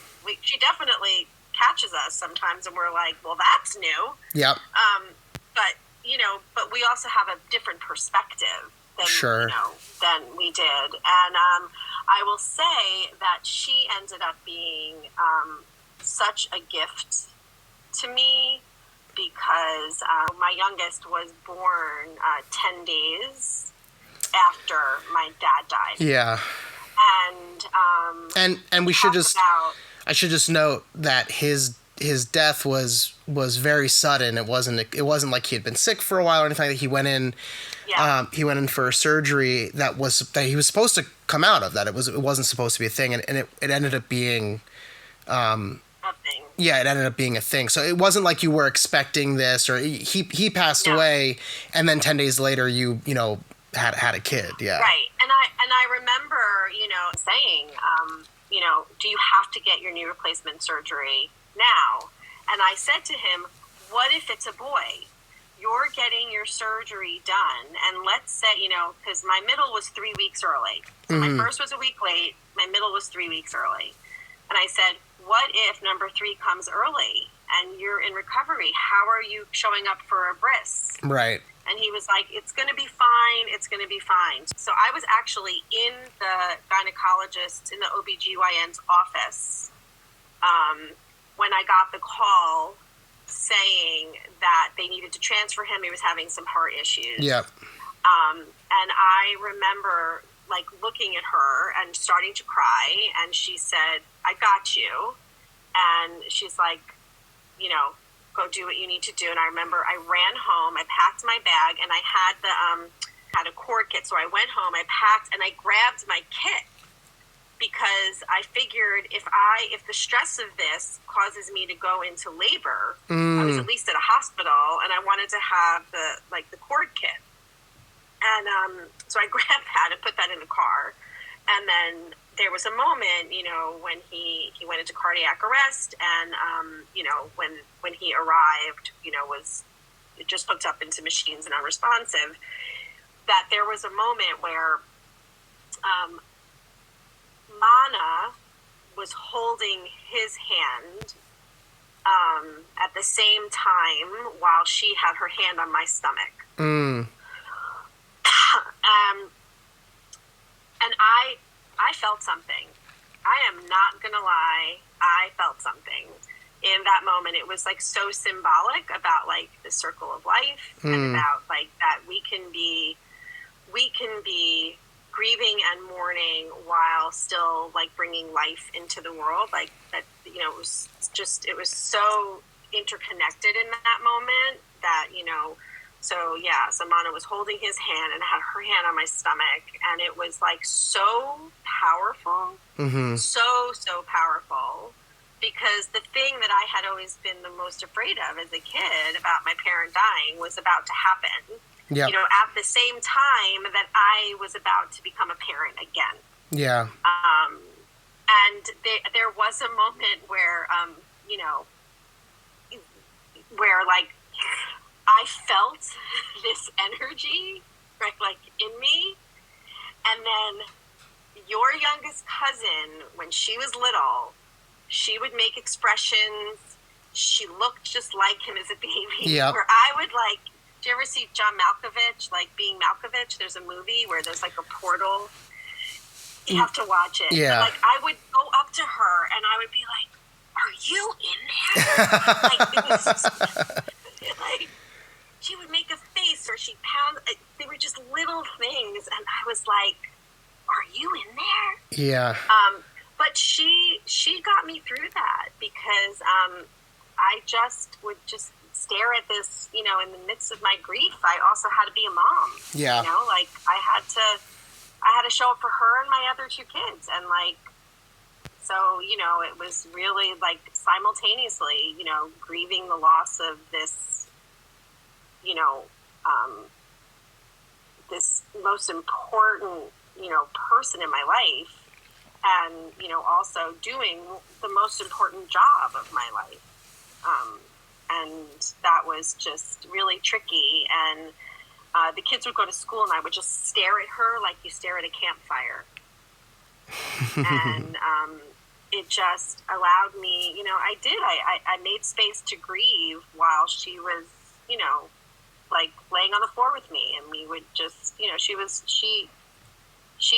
definitely catches us sometimes, and we're like, well, that's new. Yep. But we also have a different perspective than, sure. Than we did. And I will say that she ended up being such a gift to me because my youngest was born 10 days after my dad died. Yeah. And we should I should just note that his death was very sudden. It wasn't like he had been sick for a while or anything. He went in. Yeah. He went in for a surgery that he was supposed to come out of. That it wasn't supposed to be a thing, and it ended up being. A thing. Yeah, it ended up being a thing. So it wasn't like you were expecting this, or he passed away, and then 10 days later you had a kid. Yeah. Right. And I remember saying do you have to get your knee replacement surgery now? And I said to him, what if it's a boy? You're getting your surgery done, and let's say, because my middle was 3 weeks early. So my first was a week late, my middle was 3 weeks early. And I said, what if number 3 comes early and you're in recovery? How are you showing up for a bris? Right. And he was like, it's going to be fine. It's going to be fine. So I was actually in the gynecologist, in the OBGYN's office when I got the call saying that they needed to transfer him. He was having some heart issues. Yep. And I remember like looking at her and starting to cry. And she said, I got you. And she's like, go do what you need to do. And I remember I ran home, I packed my bag, and I had had a cord kit. So I went home, I packed, and I grabbed my kit because I figured if the stress of this causes me to go into labor, I was at least at a hospital, and I wanted to have the cord kit. And so I grabbed that and put that in the car. And then there was a moment, when he went into cardiac arrest, and when he arrived, was just hooked up into machines and unresponsive. That there was a moment where Mana was holding his hand at the same time while she had her hand on my stomach. And I felt something. I am not going to lie. I felt something in that moment. It was like so symbolic about like the circle of life and about like that we can be grieving and mourning while still like bringing life into the world, like that, you know, it was so interconnected in that moment that, you know, so yeah, Samana was holding his hand and had her hand on my stomach, and it was like so powerful, so powerful, because the thing that I had always been the most afraid of as a kid about my parent dying was about to happen. Yep. You know, at the same time that I was about to become a parent again. Yeah. And there was a moment where, you know, where like I felt this energy, right, like in me. And then your youngest cousin, when she was little, she would make expressions. She looked just like him as a baby. Yep. Where I would like, do you ever see John Malkovich, like Being Malkovich? There's a movie where there's like a portal. You have to watch it. Yeah. But, like, I would go up to her and I would be like, "Are you in there?" Like, it was just, like, she would make a face or she'd pound. They were just little things, and I was like, "Are you in there?" Yeah. But she got me through that, because I just would just stare at this, you know, in the midst of my grief. I also had to be a mom. Yeah. You know, like I had to show up for her and my other two kids, and like, so, you know, it was really like simultaneously, you know, grieving the loss of this, you know, this most important, you know, person in my life, and, you know, also doing the most important job of my life. And that was just really tricky. And the kids would go to school and I would just stare at her like you stare at a campfire. And it just allowed me, you know, I made space to grieve while she was, you know, like laying on the floor with me. And we would just, you know, she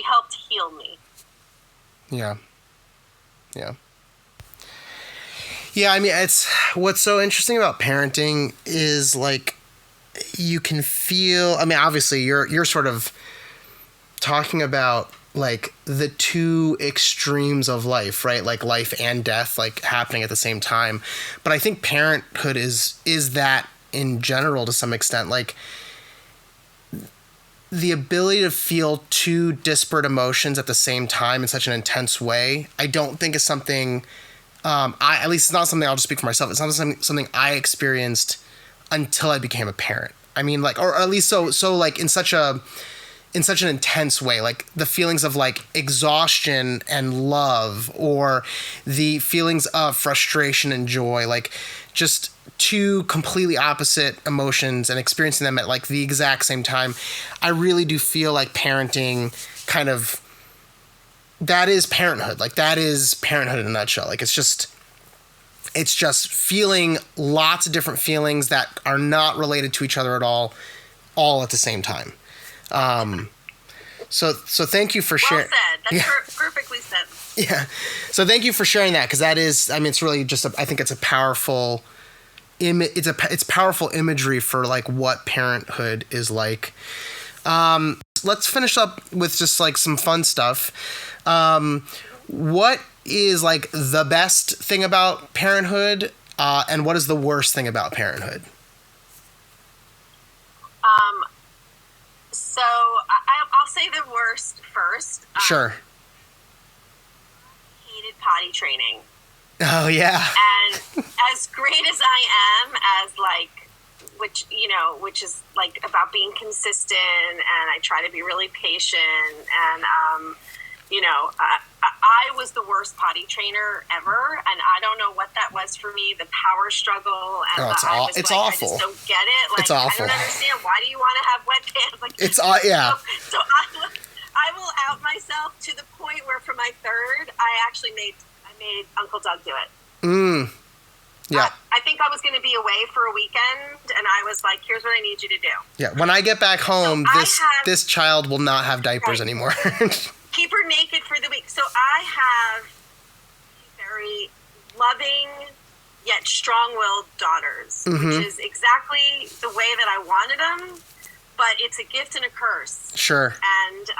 helped heal me. Yeah. Yeah. Yeah, I mean, it's what's so interesting about parenting is like you can feel, I mean, obviously you're sort of talking about like the two extremes of life, right? Like life and death like happening at the same time. But I think parenthood is that in general to some extent, like the ability to feel two disparate emotions at the same time in such an intense way, I don't think is something at least it's not something, I'll just speak for myself. It's not something I experienced until I became a parent. I mean, like, or at least so like in such an intense way, like the feelings of like exhaustion and love, or the feelings of frustration and joy, like just two completely opposite emotions and experiencing them at like the exact same time. I really do feel like parenting kind of, that is parenthood. Like that is parenthood in a nutshell. Like it's just feeling lots of different feelings that are not related to each other at all at the same time. So thank you for sharing. Well said. That's perfectly said. Yeah. So thank you for sharing that, because that is, I mean, it's really just I think it's a powerful it's powerful imagery for like what parenthood is like. Let's finish up with just like some fun stuff. What is like the best thing about parenthood, and what is the worst thing about parenthood? So I'll say the worst first. Sure. I hated potty training. Oh yeah. And as great as I am as like, which is like about being consistent, and I try to be really patient, and you know, I was the worst potty trainer ever, and I don't know what that was for me. The power struggle, and it's awful. I just don't get it. Like, it's awful. I don't understand. Why do you want to have wet pants? Like, it's yeah. So I will out myself to the point where for my third, I made Uncle Doug do it. Yeah. I think I was going to be away for a weekend, and I was like, here's what I need you to do. Yeah. When I get back home, this child will not have diapers anymore. Keep her naked for the week. So I have very loving yet strong-willed daughters, which is exactly the way that I wanted them, but it's a gift and a curse. Sure. And,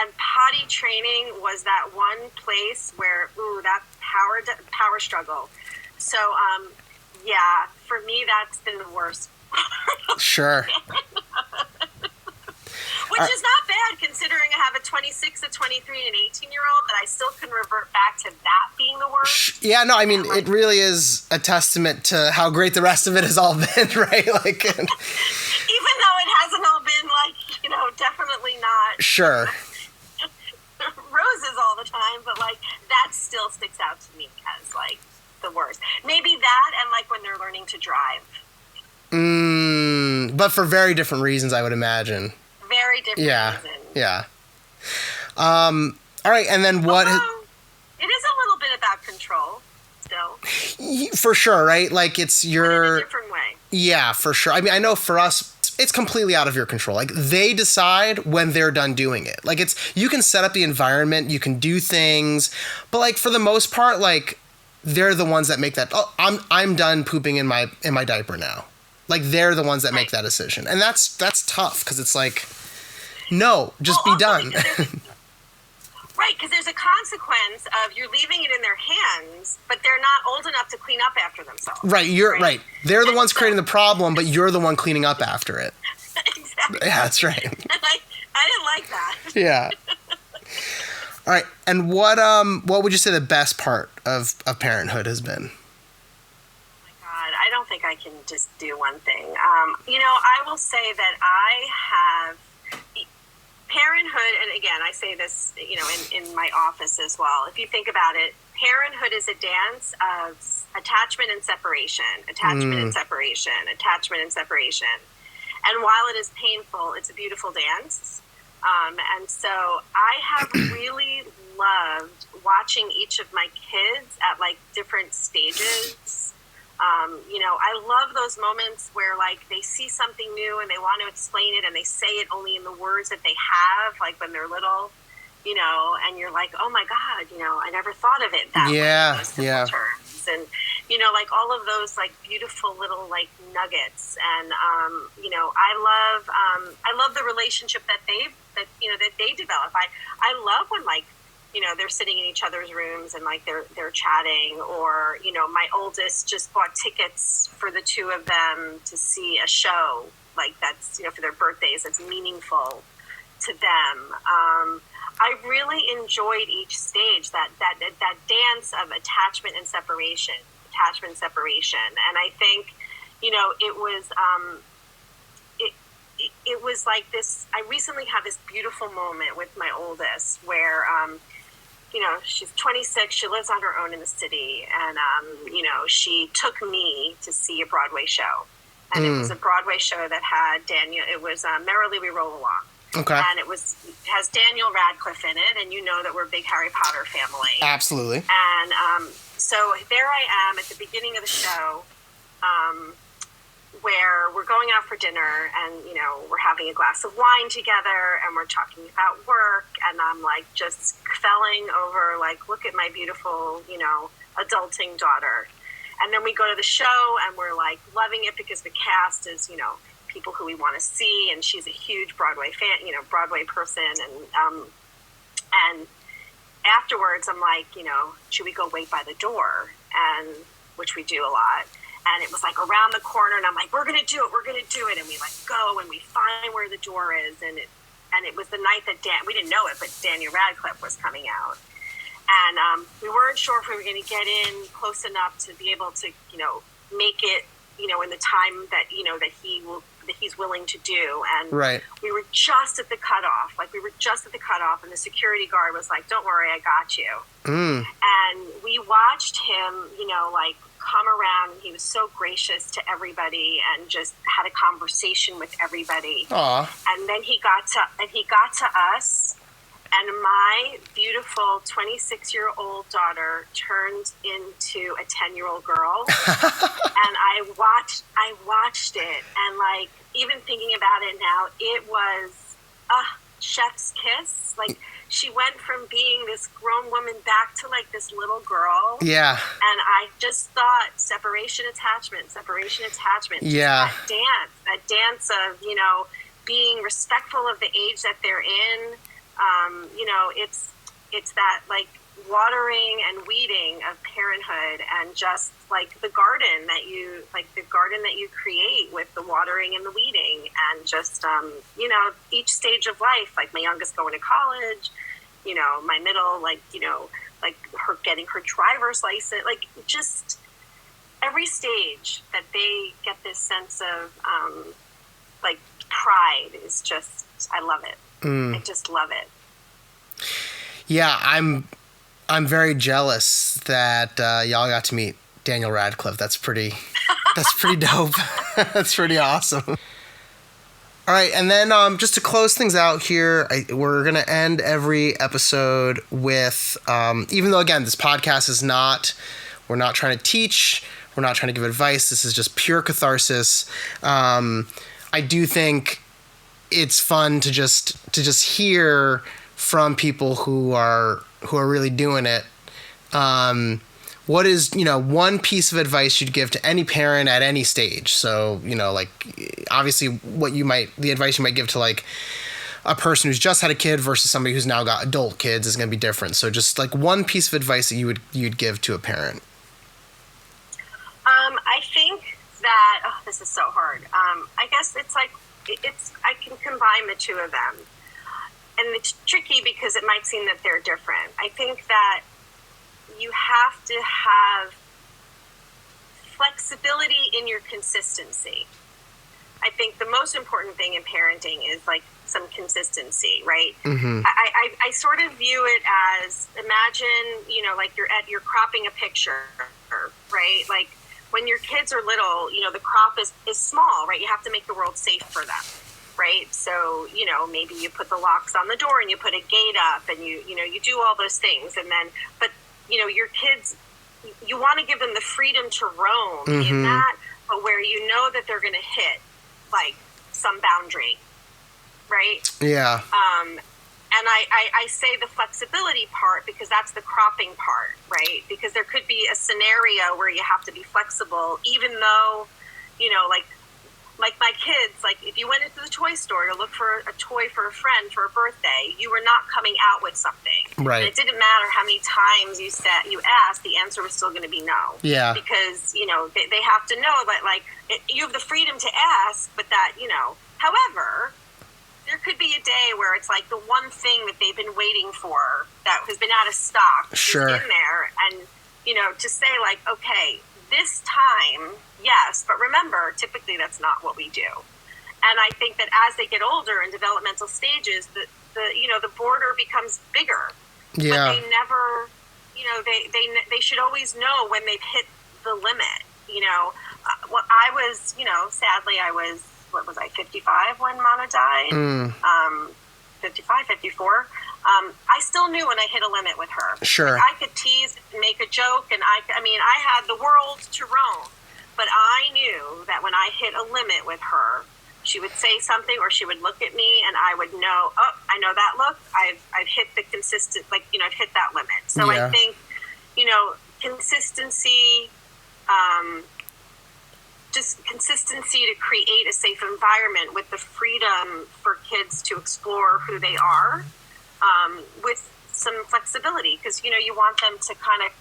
And potty training was that one place where, that power struggle. So, yeah, for me, that's been the worst. Sure. Which is not bad, considering I have a 26, a 23, and an 18-year-old, that I still can revert back to that being the worst. Yeah, no, I mean, it really is a testament to how great the rest of it has all been, right? Like, even though it hasn't all been, definitely not... Sure. roses all the time, but, that still sticks out to me as, the worst. Maybe that and, when they're learning to drive. But for very different reasons, I would imagine. Very different reasons. Yeah. All right, and then what... It is a little bit about control, still. For sure, right? Like, it's your... But in a different way. Yeah, for sure. I mean, I know for us, it's completely out of your control. Like, they decide when they're done doing it. Like, you can set up the environment, you can do things, but, for the most part, they're the ones that make that, I'm done pooping in my diaper now. Like, they're the ones that make that decision. And that's tough, because it's no, just be done. Right, because there's a consequence of you're leaving it in their hands, but they're not old enough to clean up after themselves. Right, right. They're the ones creating the problem, but you're the one cleaning up after it. Exactly. Yeah, that's right. And I didn't like that. Yeah. All right, and what would you say the best part of parenthood has been? I don't think I can just do one thing. I will say that I have parenthood, and again, I say this, in my office as well. If you think about it, parenthood is a dance of attachment and separation, attachment and separation, attachment and separation. And while it is painful, it's a beautiful dance. And so I have really loved watching each of my kids at different stages. I love those moments where they see something new and they want to explain it and they say it only in the words that they have, when they're little, and you're like, oh my God, I never thought of it that way. Those simple terms. And, all of those beautiful little nuggets. And, I love the relationship that they develop. I love when they're sitting in each other's rooms and they're chatting, or my oldest just bought tickets for the two of them to see a show that's for their birthdays. It's meaningful to them. I really enjoyed each stage, that dance of attachment and separation, and I think it was this. I recently had this beautiful moment with my oldest where she's 26, she lives on her own in the city, and she took me to see a Broadway show, and it was a Broadway show that had Daniel. It was Merrily We Roll Along. Okay. And it has Daniel Radcliffe in it, and know that we're a big Harry Potter family. Absolutely. And so there I am at the beginning of the show, where we're going out for dinner, and we're having a glass of wine together, and we're talking about work, and I'm just felling over look at my beautiful adulting daughter. And then we go to the show, and we're loving it because the cast is people who we want to see, and she's a huge Broadway fan, Broadway person, and afterwards I'm should we go wait by the door, and which we do a lot. And it was around the corner, and I'm we're going to do it. And we go, and we find where the door is. And it was the night that we didn't know it, but Daniel Radcliffe was coming out. And we weren't sure if we were going to get in close enough to be able to, make it, in the time that, that he's willing to do. And we were just at the cutoff. And the security guard was don't worry, I got you. And we watched him, come around, and he was so gracious to everybody and just had a conversation with everybody. Aww. And then he got to us, and my beautiful 26-year-old daughter turned into a 10-year-old girl. And I watched it, and even thinking about it now, it was a chef's kiss. she went from being this grown woman back to like this little girl. Yeah. And I just thought separation attachment. Yeah. That dance of, you know, being respectful of the age that they're in. You know, it's that like watering and weeding of parenthood, and just like the garden that you create with the watering and the weeding, and just you know, each stage of life, like my youngest going to college, you know, my middle, like, you know, like her getting her driver's license, like just every stage that they get this sense of like pride is just, I love it. I just love it. Yeah, I'm very jealous that y'all got to meet Daniel Radcliffe. That's pretty dope. That's pretty awesome. All right, and then just to close things out here, we're going to end every episode with, even though, again, this podcast is not, we're not trying to teach, we're not trying to give advice, this is just pure catharsis. I do think it's fun to just hear from people who are really doing it. What is, you know, one piece of advice you'd give to any parent at any stage? So, you know, like obviously the advice you might give to like a person who's just had a kid versus somebody who's now got adult kids is going to be different. So just like one piece of advice that you'd give to a parent. I think that, this is so hard. I guess it's like, I can combine the two of them. And it's tricky because it might seem that they're different. I think that you have to have flexibility in your consistency. I think the most important thing in parenting is like some consistency, right? Mm-hmm. I sort of view it as, imagine, you know, like you're cropping a picture, right? Like when your kids are little, you know, the crop is small, right? You have to make the world safe for them. Right. So, you know, maybe you put the locks on the door and you put a gate up and you know, you do all those things. And then, but, you know, your kids, you want to give them the freedom to roam in that, but where you know that they're going to hit like some boundary. Right. Yeah. And I say the flexibility part because that's the cropping part, right? Because there could be a scenario where you have to be flexible, even though, you know, like my kids, like if you went into the toy store to look for a toy for a friend for a birthday, you were not coming out with something. Right. And it didn't matter how many times you asked, the answer was still going to be no. Yeah. Because, you know, they have to know that, like, you have the freedom to ask, but that, you know, however, there could be a day where it's like the one thing that they've been waiting for that has been out of stock Sure. is in there. And, you know, to say like, okay, this time, yes, but remember, typically that's not what we do. And I think that as they get older in developmental stages, the you know, the border becomes bigger. Yeah. But they never, you know, they should always know when they've hit the limit. You know, I was, you know, sadly I was, 55 when Mama died? 55, 54. I still knew when I hit a limit with her. Sure. Like, I could tease and make a joke, and I mean, I had the world to roam. But I knew that when I hit a limit with her, she would say something or she would look at me and I would know, oh, I know that look. I've hit the consistent, like, you know, I've hit that limit. So yeah. I think, you know, consistency, just consistency to create a safe environment with the freedom for kids to explore who they are, with some flexibility. Because, you know, you want them to kind of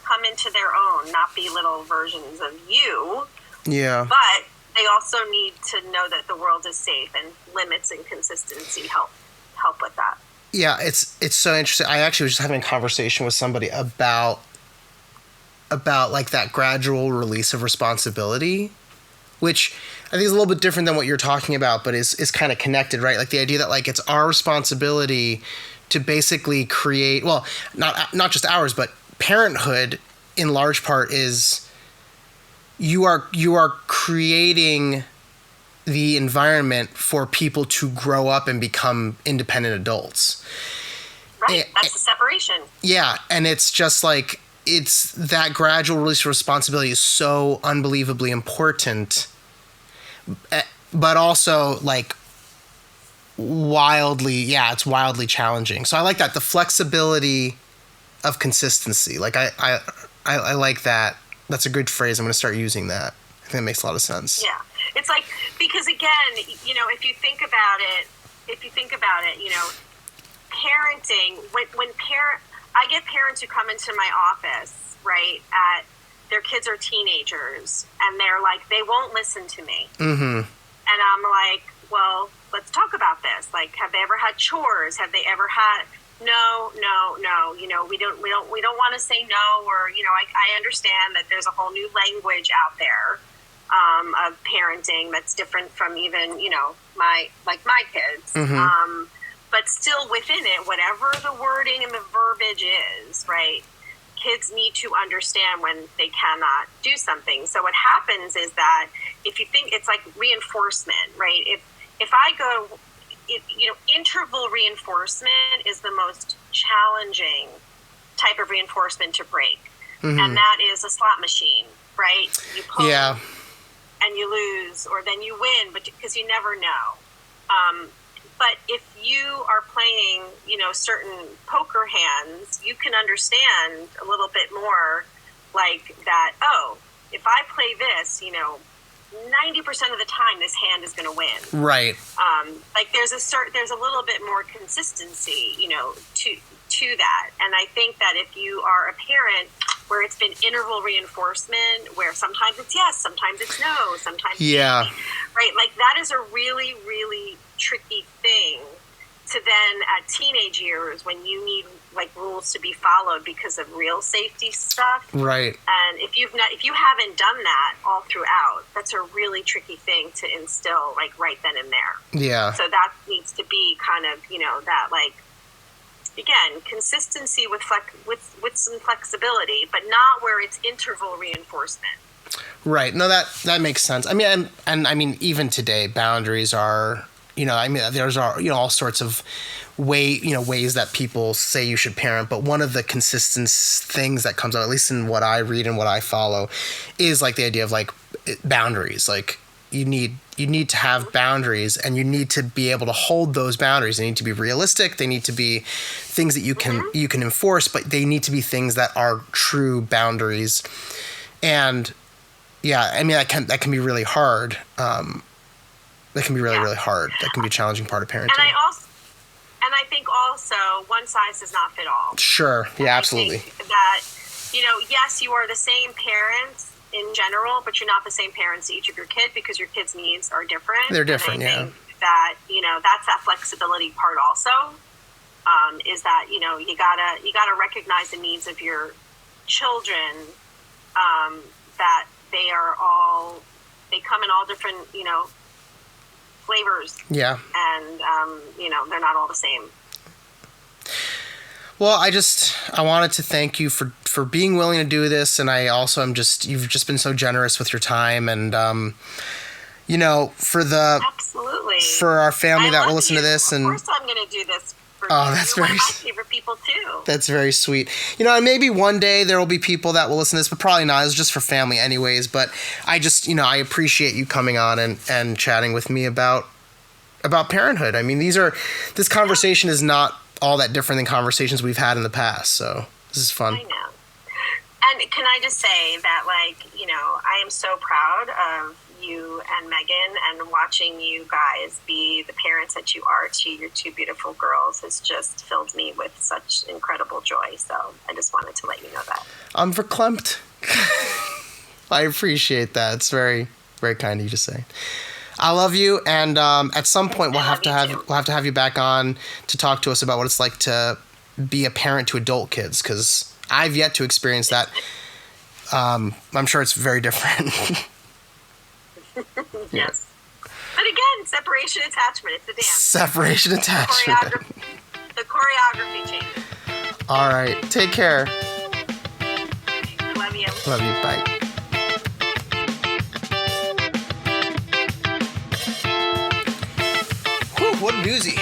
come into their own, not be little versions of you. Yeah. But they also need to know that the world is safe, and limits and consistency help with that. Yeah, it's so interesting. I actually was just having a conversation with somebody about like that gradual release of responsibility, which I think is a little bit different than what you're talking about, but is kind of connected, right? Like the idea that like it's our responsibility to basically create, well, not just ours, but parenthood in large part is you are creating the environment for people to grow up and become independent adults. Right, that's the separation. Yeah, and it's just like, it's that gradual release of responsibility is so unbelievably important, but also like wildly challenging. So I like that, the flexibility of consistency. Like I like that. That's a good phrase. I'm going to start using that. I think that makes a lot of sense. Yeah. It's like, because again, if you think about it, parenting, I get parents who come into my office, right, their kids are teenagers, and they're like, they won't listen to me. Mm-hmm. And I'm like, well, let's talk about this. Like, have they ever had chores? Have they ever had... No. We don't want to say no, or, I understand that there's a whole new language out there of parenting that's different from even, my kids. Mm-hmm. But still within it, whatever the wording and the verbiage is, right, kids need to understand when they cannot do something. So what happens is that if you think, it's like reinforcement, right? If I go... interval reinforcement is the most challenging type of reinforcement to break. Mm-hmm. And that is a slot machine, right? You pull and you lose, or then you win, but because you never know. But if you are playing, certain poker hands, you can understand a little bit more like that, if I play this, 90% of the time this hand is going to win. Right. There's a little bit more consistency, to that. And I think that if you are a parent where it's been interval reinforcement, where sometimes it's yes, sometimes it's no, sometimes yeah, maybe, right? Like, that is a really, really tricky thing to then at teenage years, when you need like rules to be followed because of real safety stuff. Right. And if you haven't done that all throughout, that's a really tricky thing to instill like right then and there. Yeah. So that needs to be kind of, that like, again, consistency with some flexibility, but not where it's interval reinforcement. Right. No, that makes sense. I mean, and I mean, even today, boundaries are, there's all sorts of ways that people say you should parent, but one of the consistent things that comes out, at least in what I read and what I follow, is like the idea of like boundaries. Like, you need to have boundaries, and you need to be able to hold those boundaries. They need to be realistic. They need to be things that you can enforce, but they need to be things that are true boundaries. And yeah, I mean, that can be really hard. That can be really hard. That can be a challenging part of parenting. And I think also one size does not fit all. Sure. Yeah, absolutely. I think that, yes, you are the same parents in general, but you're not the same parents to each of your kids, because your kids' needs are different. They're different, and I think that, that's that flexibility part also, is that, you gotta recognize the needs of your children, that they come in all different, flavors. Yeah. And, they're not all the same. Well, I wanted to thank you for being willing to do this. And I also you've just been so generous with your time. And, absolutely, for our family that will listen to this. And of course I'm going to do this for you. That's You're very, one of my favorite people too. That's very sweet. And maybe one day there will be people that will listen to this, but probably not. It's just for family anyways. But I just, I appreciate you coming on and chatting with me about parenthood. I mean, this conversation is not all that different than conversations we've had in the past. So this is fun. I know. And can I just say that, I am so proud of you and Meghann, and watching you guys be the parents that you are to your two beautiful girls has just filled me with such incredible joy. So I just wanted to let you know that. I'm verklempt. I appreciate that. It's very, very kind of you to say. I love you, and at some point we'll have to have you back on to talk to us about what it's like to be a parent to adult kids, because I've yet to experience that. I'm sure it's very different. Yes. But again, separation attachment, it's a dance. Separation attachment. The choreography changes. All right. Take care. Love you. Love you. Bye. What a doozy.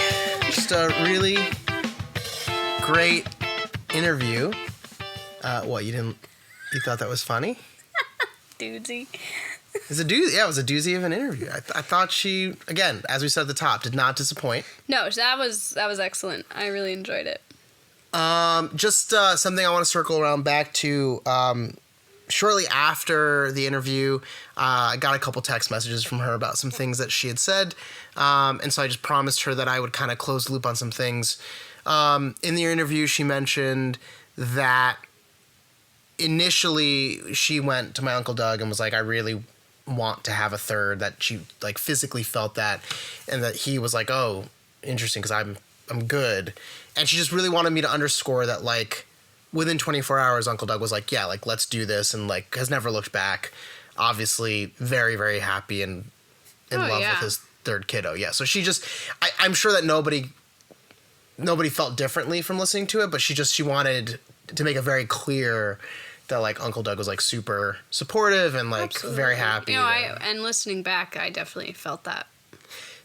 Just a really great interview. You thought that was funny? Doozy. It's a doozy. Yeah, it was a doozy of an interview. I thought she, again, as we said at the top, did not disappoint. No, that was excellent. I really enjoyed it. Just something I want to circle around back to. Shortly after the interview, I got a couple text messages from her about some things that she had said. And so I just promised her that I would kind of close the loop on some things. In the interview, she mentioned that initially she went to my Uncle Doug and was like, I really want to have a third, that she like physically felt that, and that he was like, oh, interesting, because I'm good. And she just really wanted me to underscore that, like, within 24 hours, Uncle Doug was like, yeah, like, let's do this, and, like, has never looked back. Obviously very, very happy and in love with his third kiddo. Yeah, so she just, I'm sure that nobody felt differently from listening to it, but she wanted to make it very clear that, like, Uncle Doug was, like, super supportive and, like, Absolutely. Very happy. You know, and listening back, I definitely felt that.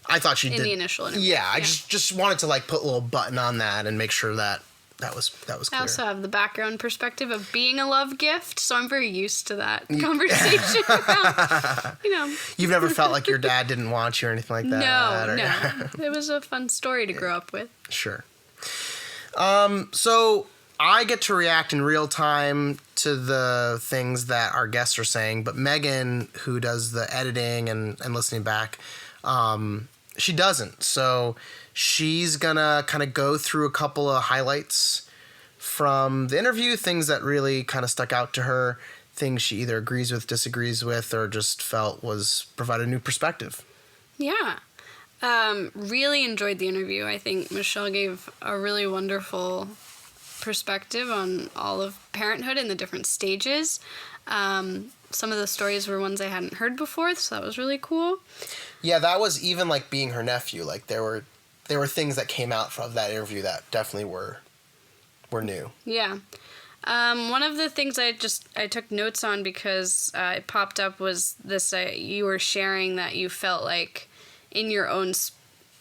I thought she did. In the initial interview. Yeah, I just wanted to, like, put a little button on that and make sure that was clear. I also have the background perspective of being a love gift, so I'm very used to that conversation. You know. You've never felt like your dad didn't want you or anything like that? No. It was a fun story to grow up with. Sure. So I get to react in real time to the things that our guests are saying, but Meghann, who does the editing and listening back, she doesn't. So she's gonna kind of go through a couple of highlights from the interview, things that really kind of stuck out to her, things she either agrees with, disagrees with, or just felt was provided a new perspective. Yeah. Really enjoyed the interview. I think Michelle gave a really wonderful perspective on all of parenthood and the different stages. Some of the stories were ones I hadn't heard before, so that was really cool. Yeah, that was even like being her nephew. Like there were things that came out from that interview that definitely were new. Yeah. One of the things I took notes on because it popped up was this, you were sharing that you felt like in your own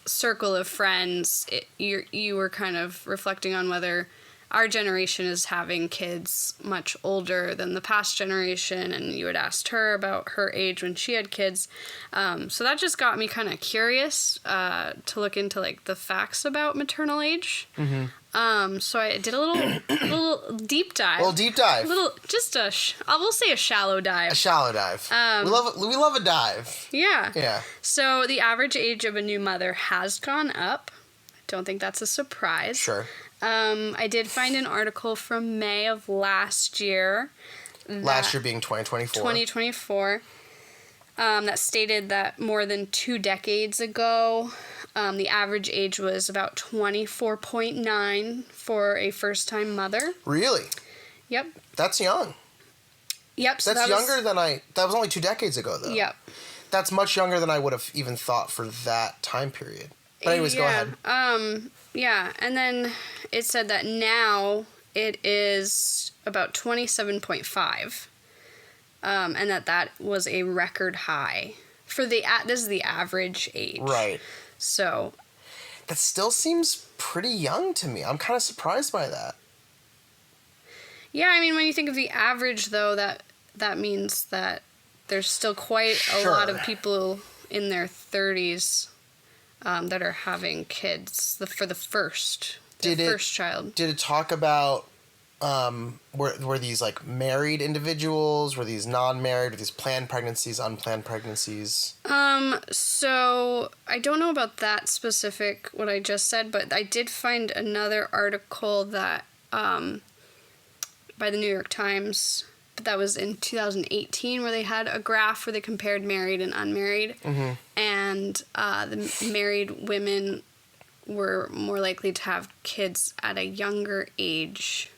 circle of friends, you were kind of reflecting on whether our generation is having kids much older than the past generation, and you had asked her about her age when she had kids. So that just got me kind of curious to look into like the facts about maternal age. Mm-hmm. So I did a little deep dive. We'll say a shallow dive. A shallow dive. We love a dive. Yeah. Yeah. So the average age of a new mother has gone up. Don't think that's a surprise. Sure. I did find an article from May of last year. Last year being 2024. 2024. That stated that more than 2 decades ago, the average age was about 24.9 for a first-time mother. Really? Yep. That's young. Yep. So that's younger than that was only 2 decades ago, though. Yep. That's much younger than I would have even thought for that time period. But anyways, go ahead. Yeah, and then it said that now it is about 27.5, and that was a record high for this is the average age. Right. So. That still seems pretty young to me. I'm kind of surprised by that. Yeah, I mean, when you think of the average, though, that means that there's still quite a lot of people in their 30s that are having kids for the first child. Did it talk about were these like married individuals? Were these non-married? Were these planned pregnancies, unplanned pregnancies? So I don't know about that specific what I just said, but I did find another article that by the New York Times, but that was in 2018, where they had a graph where they compared married and unmarried. Mm-hmm. And the married women were more likely to have kids at a younger age.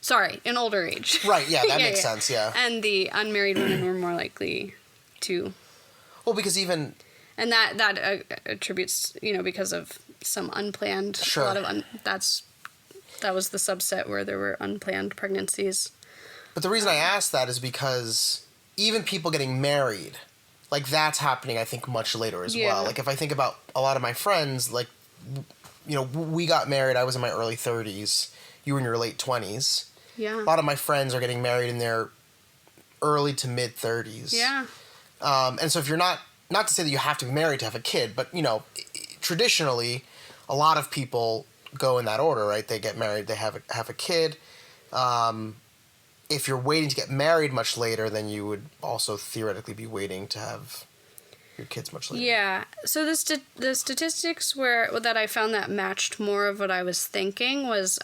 Sorry, an older age. Right, yeah, that makes sense, yeah. And the unmarried women were more likely to... Well, because even... And that attributes, because of some unplanned... Sure. A lot of that was the subset where there were unplanned pregnancies. But the reason I asked that is because even people getting married, like, that's happening, I think, much later as well. Like, if I think about a lot of my friends, like, we got married, I was in my early 30s, you were in your late 20s. Yeah. A lot of my friends are getting married in their early to mid 30s. Yeah. And so if you're not to say that you have to be married to have a kid, but, traditionally, a lot of people go in that order, right? They get married, they have a kid. If you're waiting to get married much later, then you would also theoretically be waiting to have your kids much later. Yeah. So the statistics that I found that matched more of what I was thinking was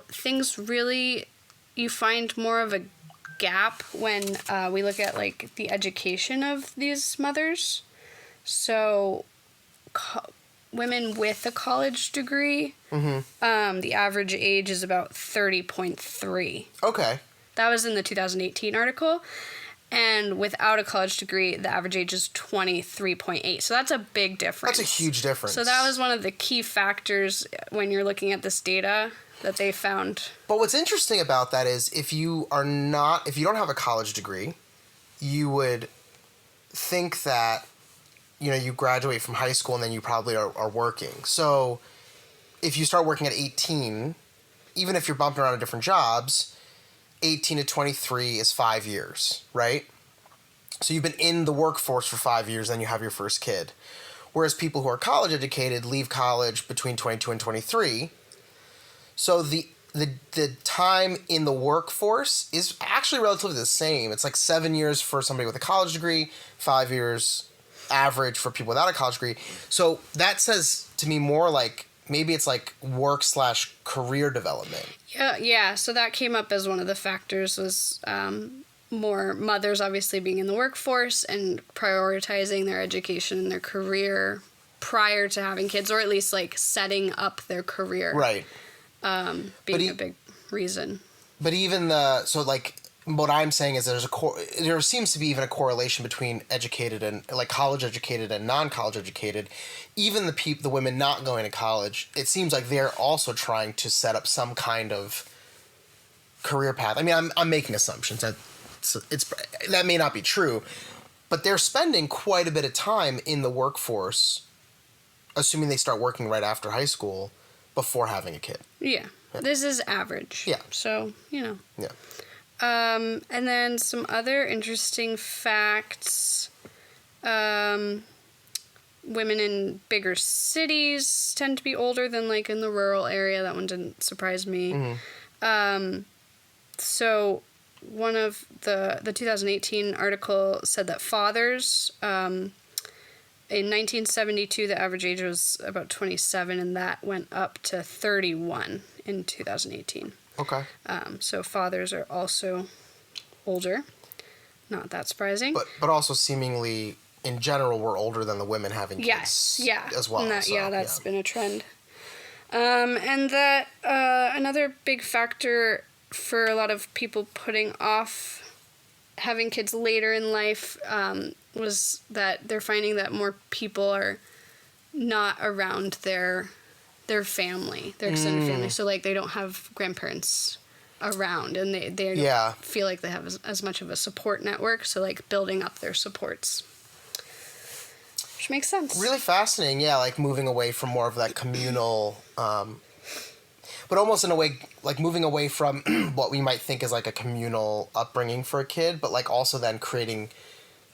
things really, you find more of a gap when we look at like the education of these mothers. So women with a college degree, the average age is about 30.3. Okay. That was in the 2018 article. And without a college degree, the average age is 23.8. So that's a big difference. That's a huge difference. So that was one of the key factors when you're looking at this data that they found. But what's interesting about that is if you don't have a college degree, you would think that, you graduate from high school and then you probably are working. So if you start working at 18, even if you're bumping around to different jobs, 18 to 23 is 5 years, right? So you've been in the workforce for 5 years, then you have your first kid. Whereas people who are college educated leave college between 22 and 23. So the time in the workforce is actually relatively the same. It's like 7 years for somebody with a college degree, 5 years average for people without a college degree. So that says to me more like maybe it's like work/career development. Yeah. So that came up as one of the factors was more mothers obviously being in the workforce and prioritizing their education and their career prior to having kids, or at least like setting up their career. Right. Being a big reason. But even what I'm saying is there seems to be even a correlation between educated and like college educated and non-college educated. Even the women not going to college, it seems like they're also trying to set up some kind of career path. I mean, I'm making assumptions that may not be true, but they're spending quite a bit of time in the workforce, assuming they start working right after high school before having a kid. Yeah. This is average. Yeah. So, Yeah. And then some other interesting facts. Women in bigger cities tend to be older than like in the rural area. That one didn't surprise me. So one of the 2018 article said that fathers, in 1972, the average age was about 27, and that went up to 31 in 2018. Okay. So fathers are also older. Not that surprising. But also seemingly, in general, we're older than the women having kids. Yeah. As well. That's been a trend. And that another big factor for a lot of people putting off having kids later in life was that they're finding that more people are not around their family, their extended family. So, like, they don't have grandparents around, and they don't feel like they have as much of a support network. So, like, building up their supports. Which makes sense. Really fascinating, yeah, like moving away from more of that communal, but almost in a way, like moving away from what we might think is like a communal upbringing for a kid, but like also then creating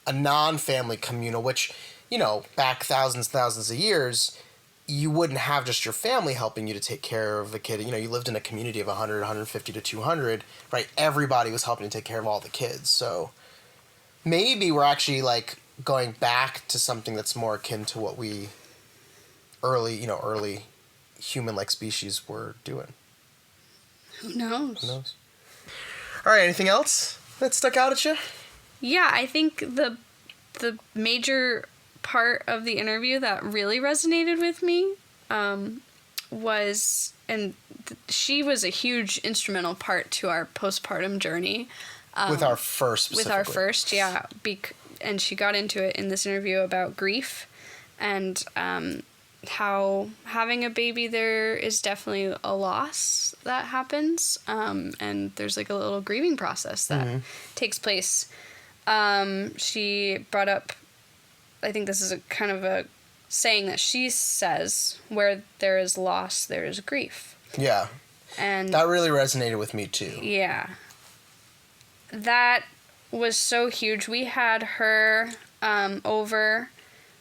a non-family communal, which, back thousands of years, you wouldn't have just your family helping you to take care of the kid. You lived in a community of 100, 150 to 200, right? Everybody was helping to take care of all the kids. So maybe we're actually like going back to something that's more akin to what we early human-like species were doing. Who knows? All right, anything else that stuck out at you? Yeah, I think the major part of the interview that really resonated with me was, and she was a huge instrumental part to our postpartum journey. With our first, specifically. With our first, yeah. And she got into it in this interview about grief and how having a baby, there is definitely a loss that happens. And there's like a little grieving process that takes place. She brought up, I think this is a kind of a saying that she says, where there is loss, there is grief. Yeah. And that really resonated with me too. Yeah. that was so huge. We had her over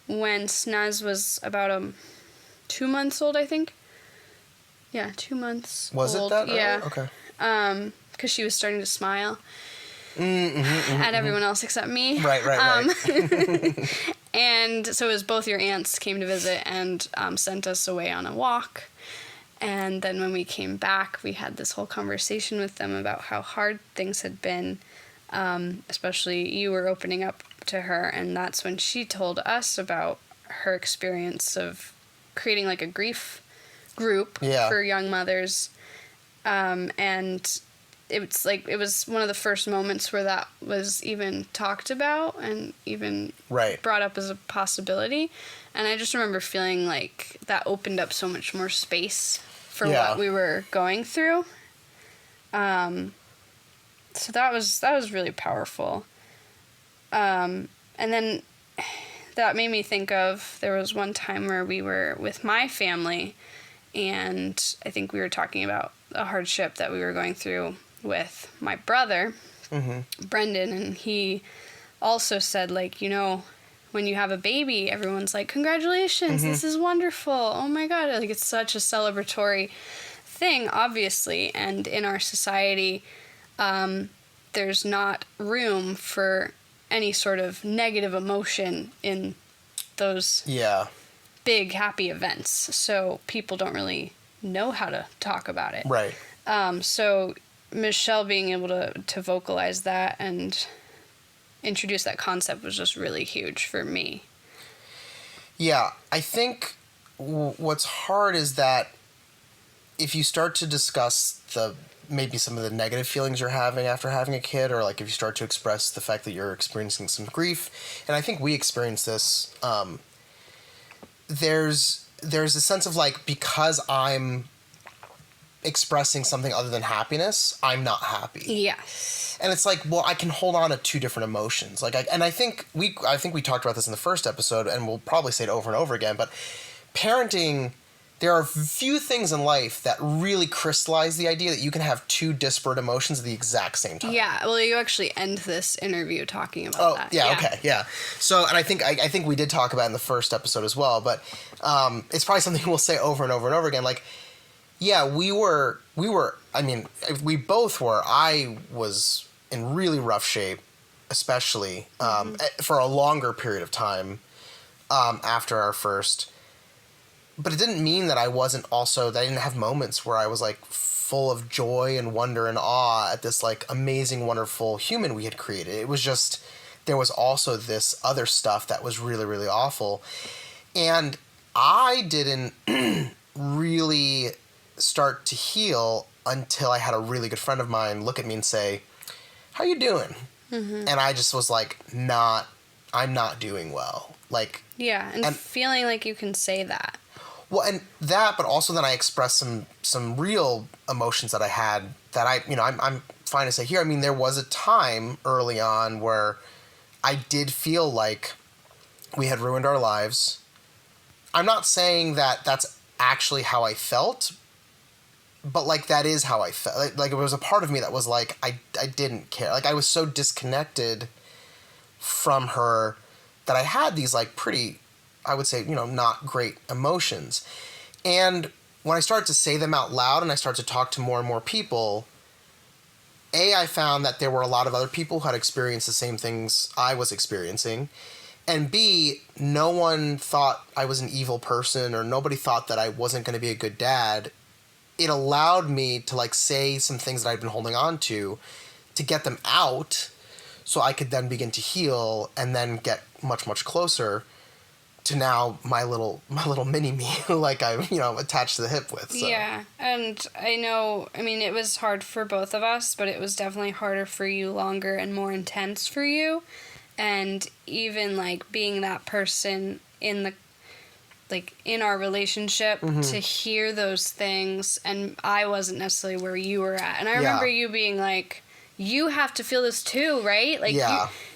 when Snuz was about 2 months old, I think. Yeah, 2 months Was old. it that early? Yeah. Okay. Because she was starting to smile Mm-hmm, at everyone else except me. Right. And so it was both your aunts came to visit and sent us away on a walk. And then when we came back, we had this whole conversation with them about how hard things had been. Especially you were opening up to her, and that's when she told us about her experience of creating like a grief group for young mothers. And it was one of the first moments where that was even talked about and even brought up as a possibility. And I just remember feeling like that opened up so much more space for what we were going through. So that was really powerful. And then that made me think of, there was one time where we were with my family, and I think we were talking about a hardship that we were going through with my brother, Brendan, and he also said, like, when you have a baby, everyone's like, congratulations, this is wonderful, oh my God, like, it's such a celebratory thing, obviously, and in our society, there's not room for any sort of negative emotion in those big happy events, so people don't really know how to talk about it. Right. So Michelle being able to vocalize that and introduce that concept was just really huge for me. Yeah, I think what's hard is that if you start to discuss maybe some of the negative feelings you're having after having a kid, or like if you start to express the fact that you're experiencing some grief, and I think we experience this, there's a sense of like, because I'm expressing something other than happiness, I'm not happy. Yes. And it's like, well, I can hold on to two different emotions. Like, I think we talked about this in the first episode, and we'll probably say it over and over again, but parenting, there are few things in life that really crystallize the idea that you can have two disparate emotions at the exact same time. Yeah, well, you actually end this interview talking about that. Yeah, okay, yeah. So, and I think we did talk about it in the first episode as well, but it's probably something we'll say over and over and over again. Like, yeah, we both were. I was in really rough shape, especially for a longer period of time after our first. But it didn't mean that I didn't have moments where I was like full of joy and wonder and awe at this like amazing, wonderful human we had created. It was just, there was also this other stuff that was really, really awful. And I didn't really start to heal until I had a really good friend of mine look at me and say, "How you doing?" And I just was like, I'm not doing well. Like, yeah, and feeling like you can say that. Well, and that, but also then I expressed some real emotions that I had that I'm fine to say here. I mean, there was a time early on where I did feel like we had ruined our lives. I'm not saying that that's actually how I felt, but like that is how I felt. Like it was a part of me that was like, I didn't care. Like I was so disconnected from her that I had these like pretty, I would say, not great emotions. And when I started to say them out loud and I started to talk to more and more people, I found that there were a lot of other people who had experienced the same things I was experiencing. And B, no one thought I was an evil person, or nobody thought that I wasn't going to be a good dad. It allowed me to like say some things that I'd been holding on to get them out so I could then begin to heal and then get much, much closer to now my little mini me, like I'm, attached to the hip with. So. Yeah, and I know, it was hard for both of us, but it was definitely harder for you, longer and more intense for you. And even, like, being that person in our relationship, to hear those things, and I wasn't necessarily where you were at. And I remember you being like, you have to feel this too, right? Like,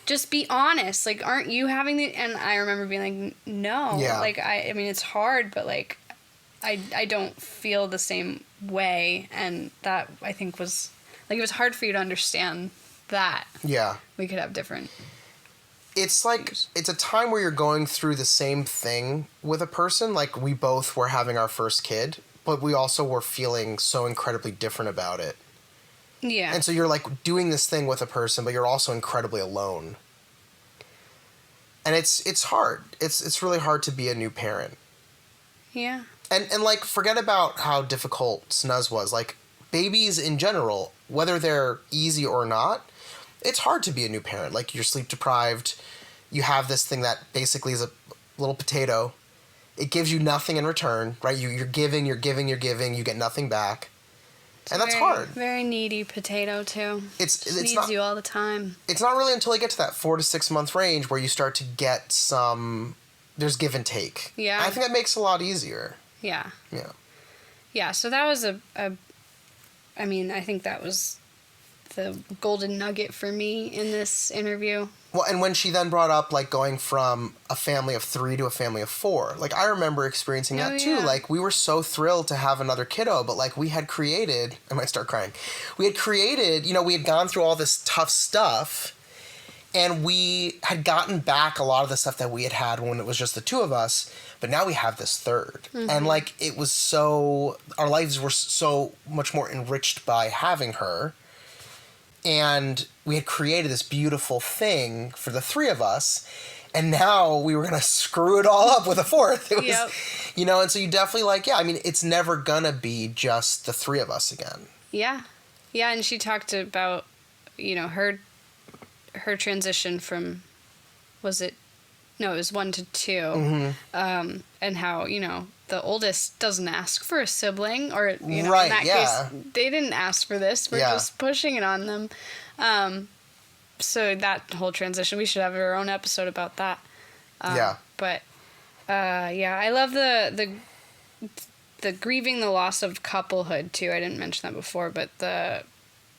just be honest. Like, aren't you having the... And I remember being like, no. Yeah. Like, it's hard, but, like, I don't feel the same way. And that, I think, was... Like, it was hard for you to understand that, Yeah. we could have different. It's like, it's a time where you're going through the same thing with a person. Like, we both were having our first kid, but we also were feeling so incredibly different about it. Yeah. And so you're like doing this thing with a person, but you're also incredibly alone. And it's hard. It's really hard to be a new parent. Yeah. And like, forget about how difficult Snuz was. Like, babies in general, whether they're easy or not, it's hard to be a new parent. Like, you're sleep deprived. You have this thing that basically is a little potato. It gives you nothing in return, right? You're giving. You get nothing back. And that's hard. Very needy potato, too. It's needs not, you all the time. It's not really until you get to that 4 to 6 month range where you start to get some... There's give and take. Yeah. And I think that makes it a lot easier. Yeah. Yeah. Yeah, so that was I mean, I think that was the golden nugget for me in this interview. Well, and when she then brought up, like, going from a family of 3 to a family of 4, like, I remember experiencing that too. Yeah. Like, we were so thrilled to have another kiddo, but, like, we had created... I might start crying. We had created, we had gone through all this tough stuff, and we had gotten back a lot of the stuff that we had when it was just the two of us, but now we have this third. Mm-hmm. And, like, it was so... Our lives were so much more enriched by having her. And we had created this beautiful thing for the 3 of us, and now we were going to screw it all up with a 4th. It was, and so you definitely, like, I mean, it's never going to be just the 3 of us again. Yeah. Yeah, and she talked about, her transition from, it was 1 to 2, Mm-hmm. and how, the oldest doesn't ask for a sibling, or, right, in that case, they didn't ask for this. We're just pushing it on them. So that whole transition, we should have our own episode about that. But, I love the grieving the loss of couplehood, too. I didn't mention that before, but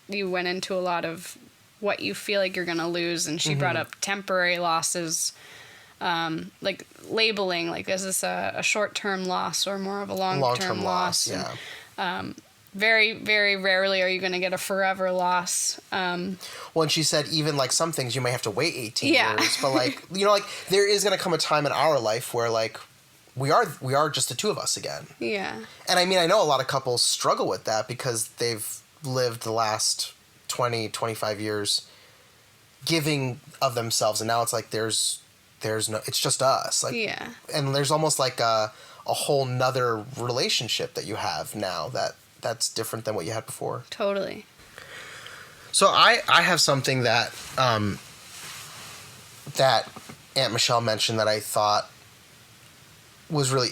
you went into a lot of what you feel like you're going to lose, and she brought up temporary losses, like labeling, like, is this a short-term loss or more of a long-term loss? And, very, very rarely are you going to get a forever loss. Well, and she said even, like, some things you may have to wait 18 years, but, like, there is going to come a time in our life where, like, we are just the 2 of us again. Yeah. And I mean, I know a lot of couples struggle with that because they've lived the last 20, 25 years giving of themselves, and now it's like there's no, it's just us, like, and there's almost like a whole nother relationship that you have now that's different than what you had before. Totally. So I have something that that Aunt Michelle mentioned that I thought was really,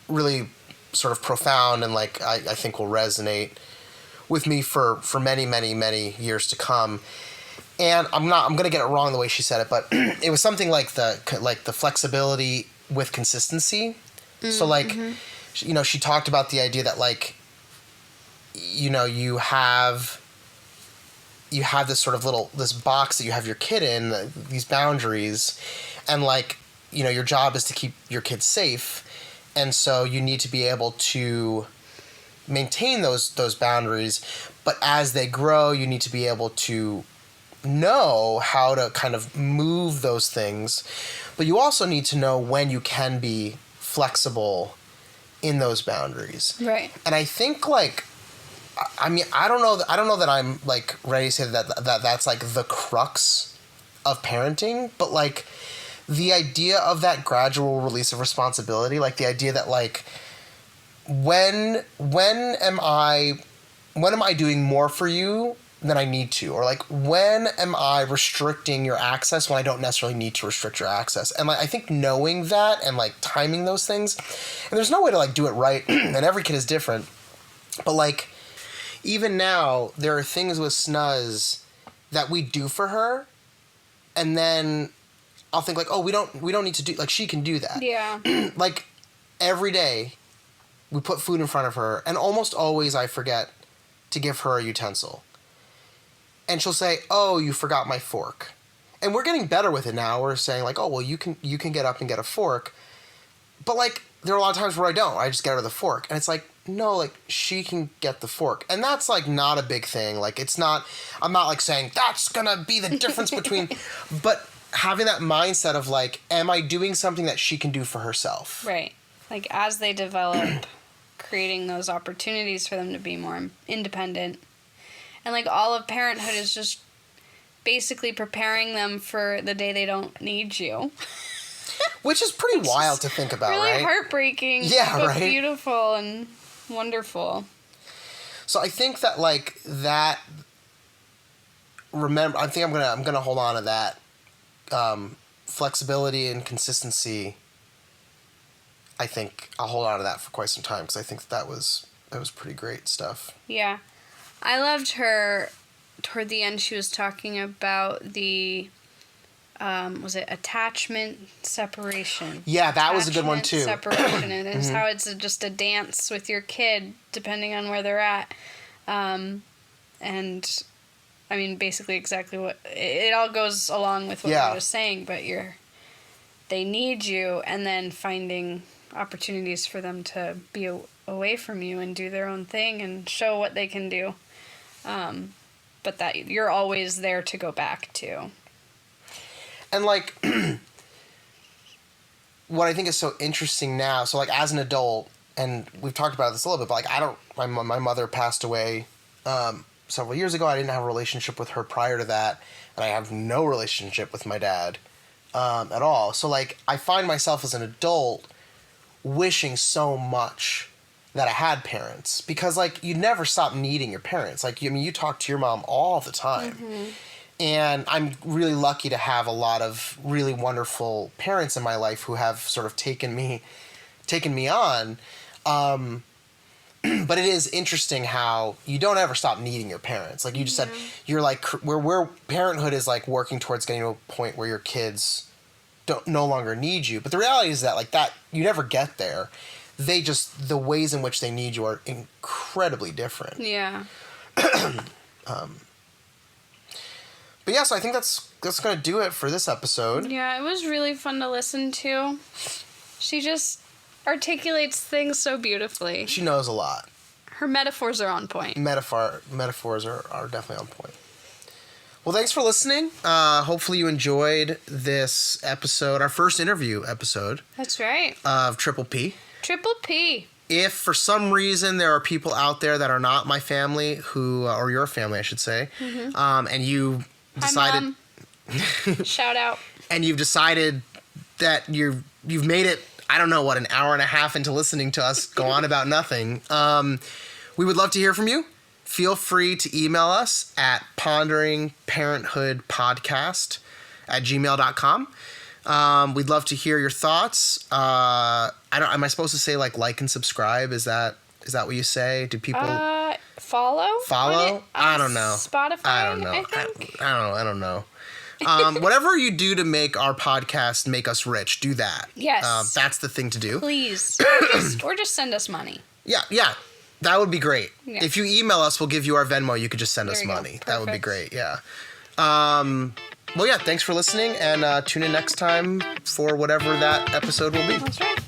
really sort of profound, and, like, I think will resonate with me for many, many, many years to come. And I'm going to get it wrong the way she said it, but it was something like the flexibility with consistency. Mm-hmm. So, like, she talked about the idea that, like, you have this sort of this box that you have your kid in, these boundaries, and, like, your job is to keep your kid safe, and so you need to be able to maintain those boundaries, but as they grow, you need to be able to know how to kind of move those things, but you also need to know when you can be flexible in those boundaries. Right. And I think, like, I mean, I don't know that I'm, like, ready to say that's like the crux of parenting, but, like, the idea of that gradual release of responsibility, like the idea that, like, when am I doing more for you than I need to? Or, like, when am I restricting your access when I don't necessarily need to restrict your access? And, like, I think knowing that and, like, timing those things, and there's no way to, like, do it right, and every kid is different, but, like, even now, there are things with Snuz that we do for her, and then I'll think, like, oh, we don't need to do, like, she can do that. Yeah. Like, every day, we put food in front of her, and almost always I forget to give her a utensil. And she'll say, oh, you forgot my fork. And we're getting better with it now. We're saying, like, oh, well, you can get up and get a fork. But, like, there are a lot of times where I don't. I just get her the fork. And it's like, no, like, she can get the fork. And that's, like, not a big thing. Like, it's not, I'm not, like, saying that's gonna be the difference between, but having that mindset of, like, am I doing something that she can do for herself? Right. Like, as they develop, creating those opportunities for them to be more independent. And, like, all of parenthood is just basically preparing them for the day they don't need you. Which is pretty wild to think about, really right? Really heartbreaking, yeah, but right? beautiful and wonderful. So I think that, like, that, I think I'm gonna hold on to that flexibility and consistency. I think I'll hold on to that for quite some time because I think that was pretty great stuff. Yeah. I loved her, toward the end she was talking about the, was it attachment separation? Yeah, that was a good one too. Separation, and it's how it's just a dance with your kid depending on where they're at. And I mean, basically exactly what it all goes along with what I was saying, but they need you, and then finding opportunities for them to be away from you and do their own thing and show what they can do. But that you're always there to go back to. And, like, what I think is so interesting now, so, like, as an adult, and we've talked about this a little bit, but, like, my mother passed away several years ago. I didn't have a relationship with her prior to that, and I have no relationship with my dad at all. So, like, I find myself as an adult wishing so much that I had parents, because, like, you never stop needing your parents. Like, you talk to your mom all the time. Mm-hmm. And I'm really lucky to have a lot of really wonderful parents in my life who have sort of taken me on. But it is interesting how you don't ever stop needing your parents. Like you just said, you're like, where parenthood is like working towards getting to a point where your kids no longer need you. But the reality is that, like, that you never get there. The ways in which they need you are incredibly different. Yeah. But yeah, so I think that's going to do it for this episode. Yeah, it was really fun to listen to. She just articulates things so beautifully. She knows a lot. Her metaphors are on point. Metaphors are definitely on point. Well, thanks for listening. Hopefully you enjoyed this episode, our first interview episode. That's right. Of Triple P. Triple P. If for some reason there are people out there that are not my family who, or your family, I should say, and you decided... Hi, Mom. Shout out. And you've decided that you've made it, I don't know, an hour and a half into listening to us go on about nothing. We would love to hear from you. Feel free to email us at ponderingparenthoodpodcast@gmail.com. We'd love to hear your thoughts. Am I supposed to say like and subscribe? Is that what you say? Do people follow? Follow? I don't know. Spotify? I don't know. I think. I don't know. Whatever you do to make our podcast make us rich, do that. Yes. That's the thing to do. Please. Or just send us money. Yeah. That would be great. Yeah. If you email us, we'll give you our Venmo. You could just send us money. That would be great. Yeah. Well, yeah, thanks for listening, and tune in next time for whatever that episode will be. That's right.